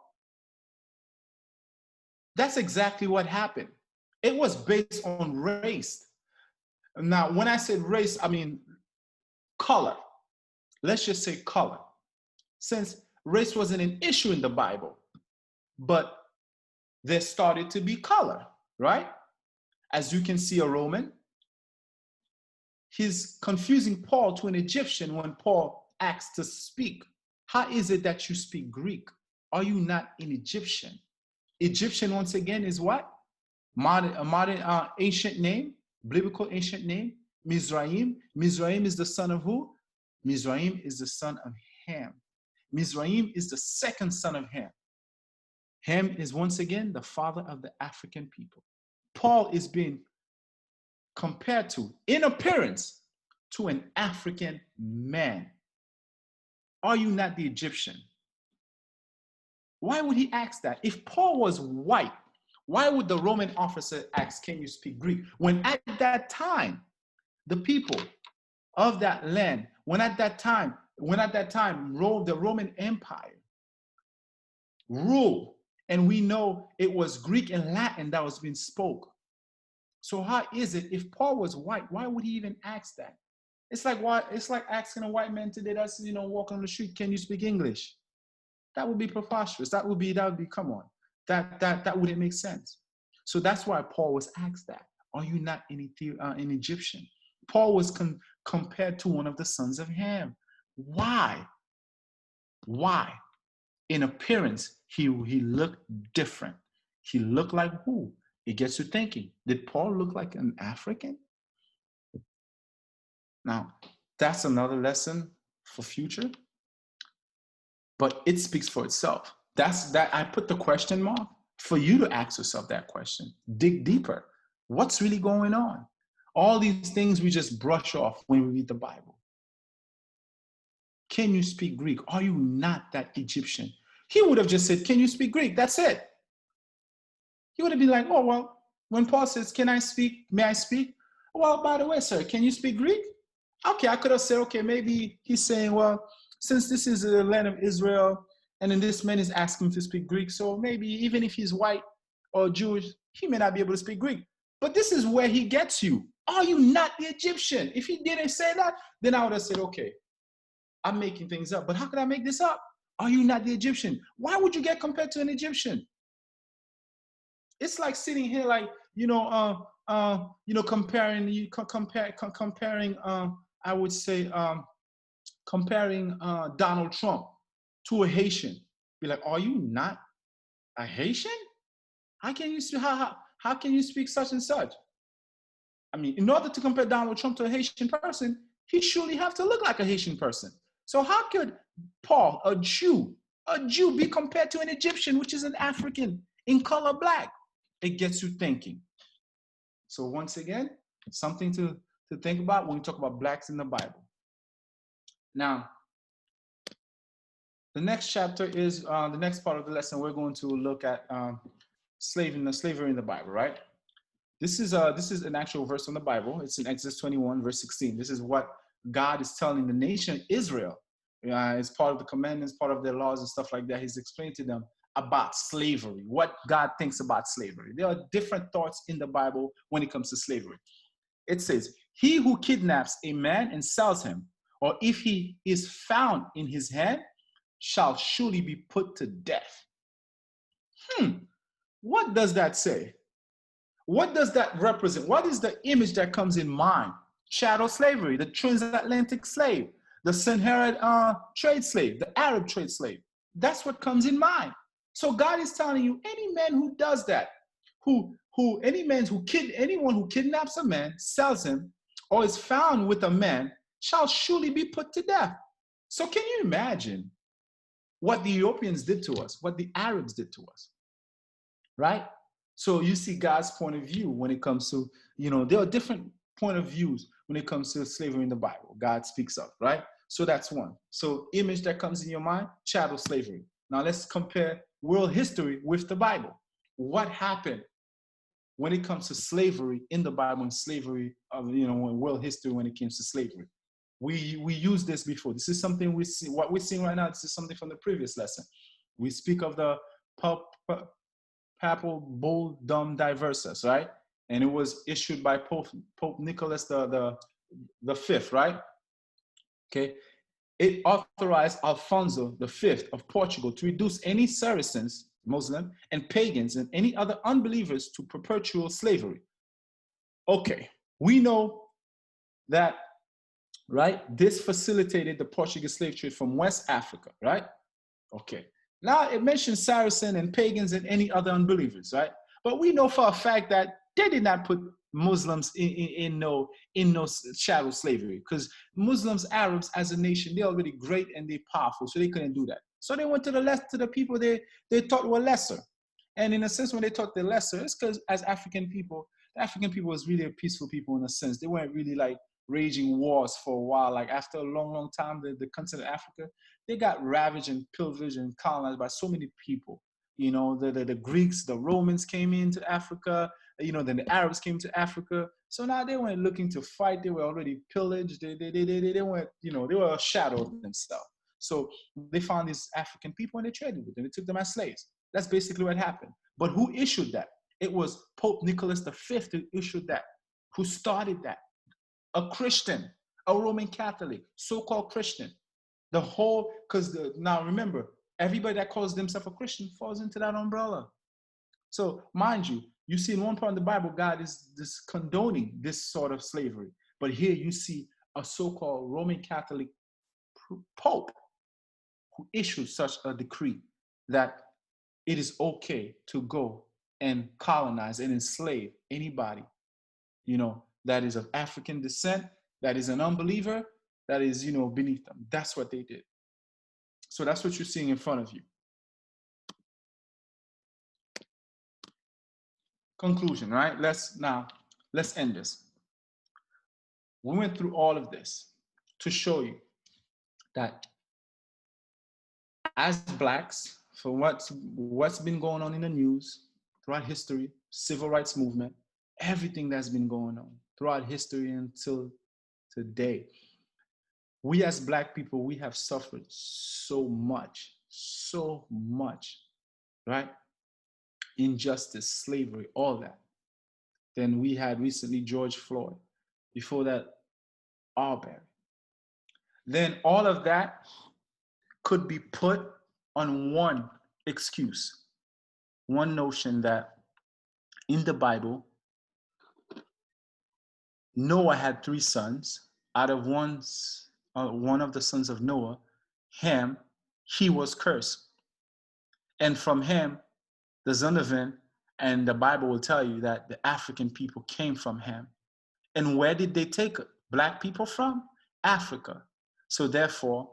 That's exactly what happened. It was based on race. Now, when I said race, I mean color. Let's just say color. Since race wasn't an issue in the Bible, but there started to be color, right? As you can see, a Roman, he's confusing Paul to an Egyptian when Paul asks to speak. How is it that you speak Greek? Are you not an Egyptian? Egyptian, once again, is what? A modern ancient name, biblical ancient name, Mizraim. Mizraim is the son of who? Mizraim is the son of Ham. Mizraim is the second son of Ham. Ham is once again the father of the African people. Paul is being compared to, in appearance, to an African man. Are you not the Egyptian? Why would he ask that? If Paul was white, why would the Roman officer ask, can you speak Greek? When at that time, the people of that land, when at that time, the Roman Empire ruled, and we know it was Greek and Latin that was being spoke. So how is it, if Paul was white, why would he even ask that? It's like asking a white man today that's, walking on the street, can you speak English? That would be preposterous. That would be, come on. That wouldn't make sense. So that's why Paul was asked that. Are you not an Egyptian? Paul was compared to one of the sons of Ham. Why? Why? In appearance, he looked different. He looked like who? It gets you thinking, did Paul look like an African? Now, that's another lesson for future, but it speaks for itself. I put the question mark for you to ask yourself that question. Dig deeper. What's really going on? All these things we just brush off when we read the Bible. Can you speak Greek? Are you not that Egyptian? He would have just said, can you speak Greek? That's it. He would have been like, oh, well, when Paul says, can I speak? May I speak? Well, by the way, sir, can you speak Greek? Okay, I could have said, okay, maybe he's saying, well, since this is the land of Israel, and then this man is asking to speak Greek, so maybe even if he's white or Jewish, he may not be able to speak Greek. But this is where he gets you. Are you not the Egyptian? If he didn't say that, then I would have said, okay, I'm making things up. But how could I make this up? Are you not the Egyptian? Why would you get compared to an Egyptian? It's like sitting here like, comparing, I would say, comparing Donald Trump to a Haitian. Be like, are you not a Haitian? How can you speak such and such? I mean, in order to compare Donald Trump to a Haitian person, he surely have to look like a Haitian person. So how could Paul, a Jew, be compared to an Egyptian, which is an African in color black? It gets you thinking. So once again, something to think about when we talk about blacks in the Bible. Now, the next chapter is the next part of the lesson. We're going to look at slavery in the Bible, right? This is an actual verse from the Bible. It's in Exodus 21, verse 16. This is what God is telling the nation Israel. It's part of the commandments, part of their laws and stuff like that. He's explained to them about slavery, what God thinks about slavery. There are different thoughts in the Bible when it comes to slavery. It says, he who kidnaps a man and sells him, or if he is found in his hand, shall surely be put to death. What does that say? What does that represent? What is the image that comes in mind? Chattel slavery, the transatlantic slave, the Saharian trade slave, the Arab trade slave. That's what comes in mind. So God is telling you, any man who does that, anyone who kidnaps a man, sells him, or is found with a man, shall surely be put to death. So can you imagine what the Ethiopians did to us, what the Arabs did to us, right? So you see God's point of view when it comes to, there are different point of views when it comes to slavery in the Bible. God speaks of, right? So that's one. So image that comes in your mind, chattel slavery. Now let's compare world history with the Bible. What happened when it comes to slavery in the Bible and slavery of, in world history when it comes to slavery? We used this before. This is something we see. What we're seeing right now, this is something from the previous lesson. We speak of the papal bull dum diversas, right? And it was issued by Pope Nicholas the Fifth, right? Okay. It authorized Alfonso V of Portugal to reduce any Saracens, Muslim, and pagans and any other unbelievers to perpetual slavery. Okay, we know that, right? This facilitated the Portuguese slave trade from West Africa, right? Okay. Now it mentions Saracen and pagans and any other unbelievers, right? But we know for a fact that they did not put Muslims in no chattel slavery, because Muslims, Arabs as a nation, they're already great and they're powerful, so they couldn't do that. So they went to the people they thought were lesser. And in a sense, when they thought they're lesser, it's because as African people, the African people was really a peaceful people in a sense. They weren't really like raging wars for a while. Like after a long, long time, the continent of Africa, they got ravaged and pillaged and colonized by so many people. The Greeks, the Romans came into Africa, then the Arabs came to Africa. So now they weren't looking to fight. They were already pillaged. They weren't, they were a shadow of themselves. So they found these African people and they traded with them. They took them as slaves. That's basically what happened. But who issued that? It was Pope Nicholas V who issued that, who started that. A Christian, a Roman Catholic, so-called Christian. Now remember, everybody that calls themselves a Christian falls into that umbrella. So mind you, you see in one part of the Bible, God is condoning this sort of slavery. But here you see a so-called Roman Catholic Pope who issues such a decree that it is okay to go and colonize and enslave anybody, that is of African descent, that is an unbeliever, that is, beneath them. That's what they did. So that's what you're seeing in front of you. Conclusion, right? Let's end this. We went through all of this to show you that as Blacks, for what's been going on in the news throughout history, civil rights movement, everything that's been going on throughout history until today, we as Black people, we have suffered so much, right? Injustice, slavery, all that. Then we had recently George Floyd. Before that, Arbery. Then all of that could be put on one excuse, one notion that in the Bible, Noah had 3 sons. Out of one of the sons of Noah, Ham, he was cursed. And from Ham, the Zonovan, and the Bible will tell you that the African people came from Ham. And where did they take Black people from? Africa. So therefore,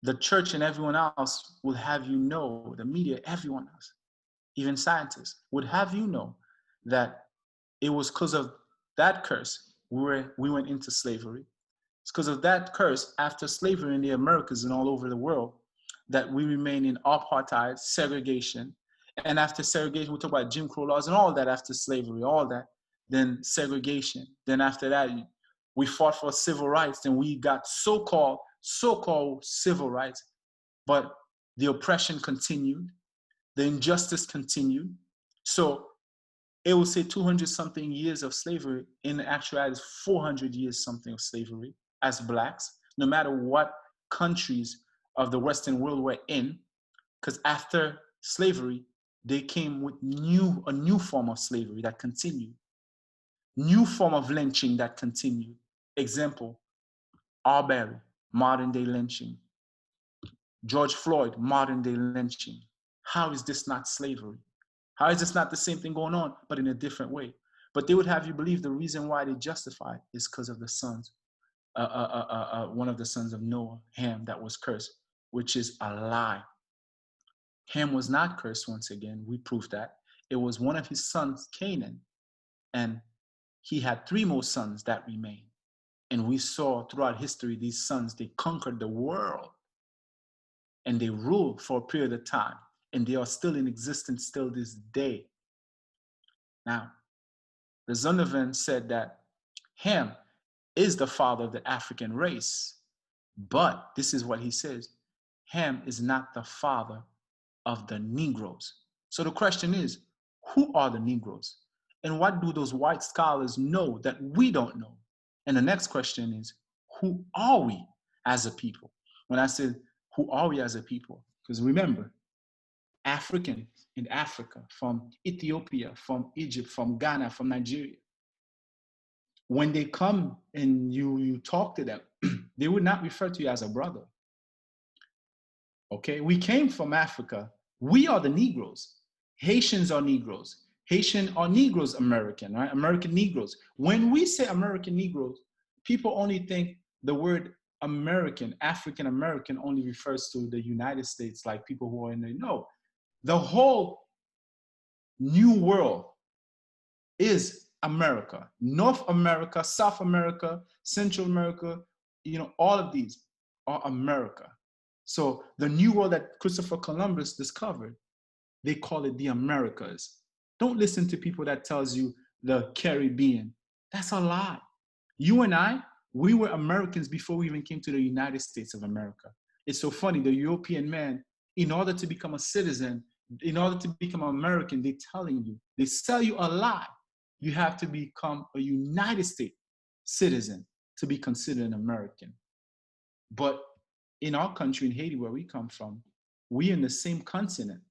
the church and everyone else will have you know, the media, everyone else, even scientists, would have you know that it was because of that curse we went into slavery. It's because of that curse after slavery in the Americas and all over the world that we remain in apartheid, segregation. And after segregation, we talk about Jim Crow laws and all that after slavery, all that. Then segregation. Then after that, we fought for civil rights. Then we got so-called civil rights. But the oppression continued. The injustice continued. So it will say 200 something years of slavery. In actuality, it's 400 years something of slavery as Blacks, no matter what countries of the Western world we're in, because after slavery, they came with a new form of slavery that continued, new form of lynching that continued. Example, Arbery, modern day lynching. George Floyd, modern day lynching. How is this not slavery? How is this not the same thing going on, but in a different way? But they would have you believe the reason why they justify it is because of the sons, one of the sons of Noah, Ham, that was cursed, which is a lie. Ham was not cursed once again. We proved that. It was one of his sons, Canaan, and he had 3 more sons that remained. And we saw throughout history, these sons, they conquered the world and they ruled for a period of time. And they are still in existence still this day. Now, the Zondervan said that Ham is the father of the African race. But this is what he says: Ham is not the father of the Negroes. So the question is, who are the Negroes? And what do those white scholars know that we don't know? And the next question is, who are we as a people? When I said, who are we as a people? Because remember, African in Africa, from Ethiopia, from Egypt, from Ghana, from Nigeria, when they come and you talk to them, they would not refer to you as a brother. Okay, we came from Africa. We are the Negroes. Haitians are Negroes. Haitian are Negroes American, right? American Negroes. When we say American Negroes, people only think the word American, African American only refers to the United States, like people who are in the, no. The whole new world is America. North America, South America, Central America, all of these are America. So the new world that Christopher Columbus discovered, they call it the Americas. Don't listen to people that tells you the Caribbean. That's a lie. You and I, we were Americans before we even came to the United States of America. It's so funny, the European man, in order to become a citizen, in order to become an American, they're telling you, they sell you a lie. You have to become a United States citizen to be considered an American. But in our country, in Haiti, where we come from, we're in the same continent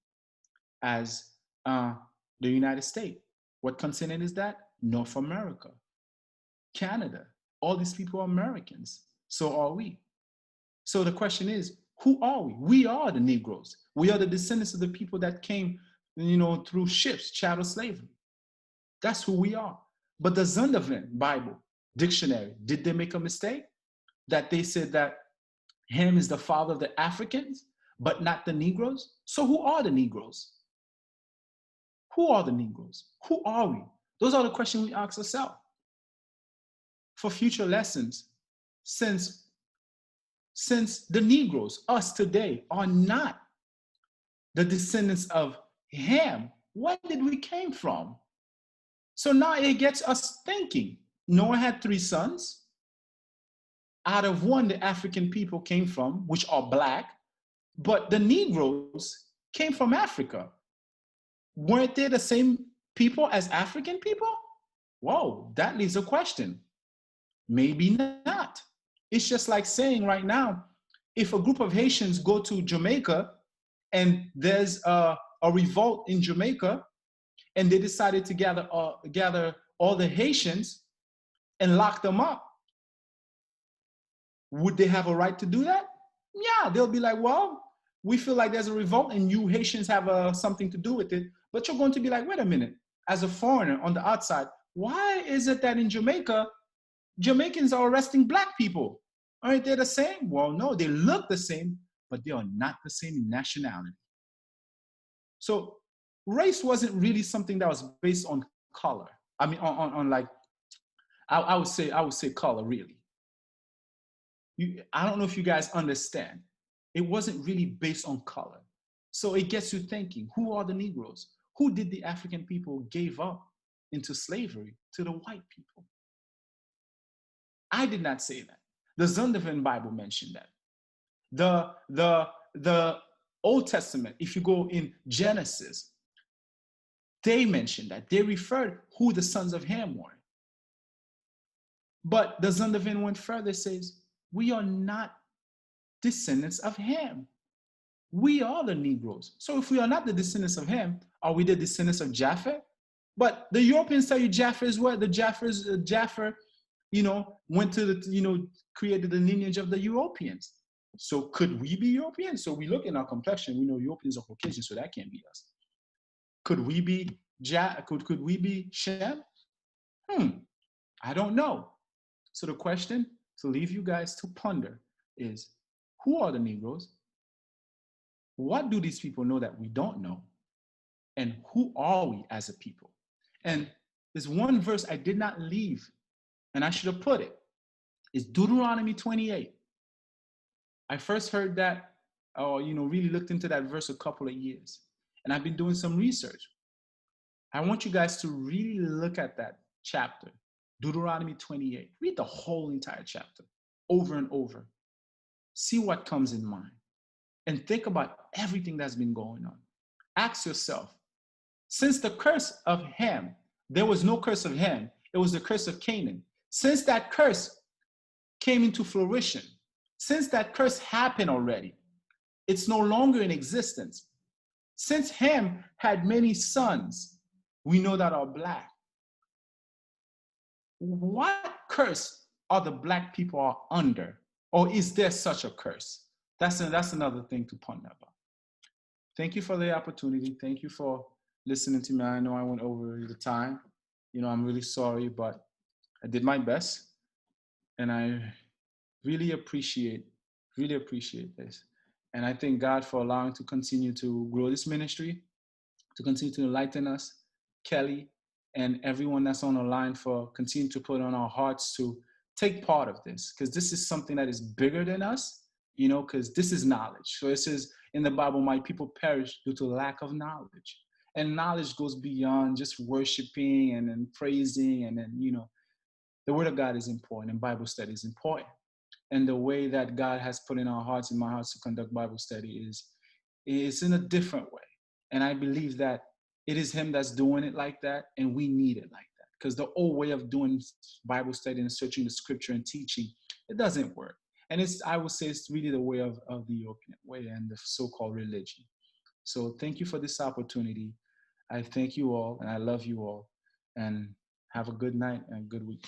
as the United States. What continent is that? North America, Canada. All these people are Americans. So are we. So the question is, who are we? We are the Negroes. We are the descendants of the people that came, through ships, chattel slavery. That's who we are. But the Zondervan Bible dictionary, did they make a mistake? That they said that Ham is the father of the Africans, but not the Negroes? So who are the Negroes? Who are the Negroes? Who are we? Those are the questions we ask ourselves. For future lessons, since the Negroes, us today, are not the descendants of Ham, where did we came from? So now it gets us thinking. Noah had 3 sons. Out of one, the African people came from, which are black, but the Negroes came from Africa. Weren't they the same people as African people? Whoa, that leaves a question. Maybe not. It's just like saying right now, if a group of Haitians go to Jamaica and there's a revolt in Jamaica and they decided to gather all the Haitians and lock them up, would they have a right to do that? Yeah, they'll be like, well, we feel like there's a revolt and you Haitians have something to do with it. But you're going to be like, wait a minute, as a foreigner on the outside, why is it that in Jamaica, Jamaicans are arresting black people? Aren't they the same? Well, no, they look the same, but they are not the same in nationality. So race wasn't really something that was based on color. I mean, on like, I would say color, really. I don't know if you guys understand. It wasn't really based on color. So it gets you thinking, who are the Negroes? Who did the African people gave up into slavery to the white people? I did not say that. The Zondervan Bible mentioned that. The Old Testament, if you go in Genesis, they mentioned that. They referred who the sons of Ham were. But the Zondervan went further, says, we are not descendants of Ham. We are the Negroes. So if we are not the descendants of Ham, are we the descendants of Japheth? But the Europeans tell you Japheth is what? Japheth, went to created the lineage of the Europeans. So could we be Europeans? So we look in our complexion, we know Europeans are Caucasian, so that can't be us. Could we be could we be Shem? I don't know. So the question to leave you guys to ponder is, who are the Negroes? What do these people know that we don't know? And who are we as a people? And there's one verse I did not leave, and I should have put it. is Deuteronomy 28. I first heard that, or really looked into that verse a couple of years. And I've been doing some research. I want you guys to really look at that chapter, Deuteronomy 28. Read the whole entire chapter over and over. See what comes in mind. And think about everything that's been going on. Ask yourself, since the curse of Ham, there was no curse of Ham, it was the curse of Canaan. Since that curse came into fruition, since that curse happened already, it's no longer in existence. Since Ham had many sons, we know that are black. What curse are the black people are under? Or is there such a curse? That's another thing to ponder about. Thank you for the opportunity. Thank you for listening to me. I know I went over the time. I'm really sorry, but I did my best. And I really appreciate this. And I thank God for allowing to continue to grow this ministry, to continue to enlighten us, Kelly, and everyone that's on the line for continuing to put on our hearts to take part of this, because this is something that is bigger than us, because this is knowledge. So it says in the Bible, my people perish due to lack of knowledge. And knowledge goes beyond just worshiping and then praising. And then, the word of God is important and Bible study is important. And the way that God has put in our hearts, in my hearts, to conduct Bible study is in a different way. And I believe that it is him that's doing it like that, and we need it like that. Because the old way of doing Bible study and searching the scripture and teaching, it doesn't work. And I would say it's really the way of the European way and the so-called religion. So thank you for this opportunity. I thank you all, and I love you all. And have a good night and a good week.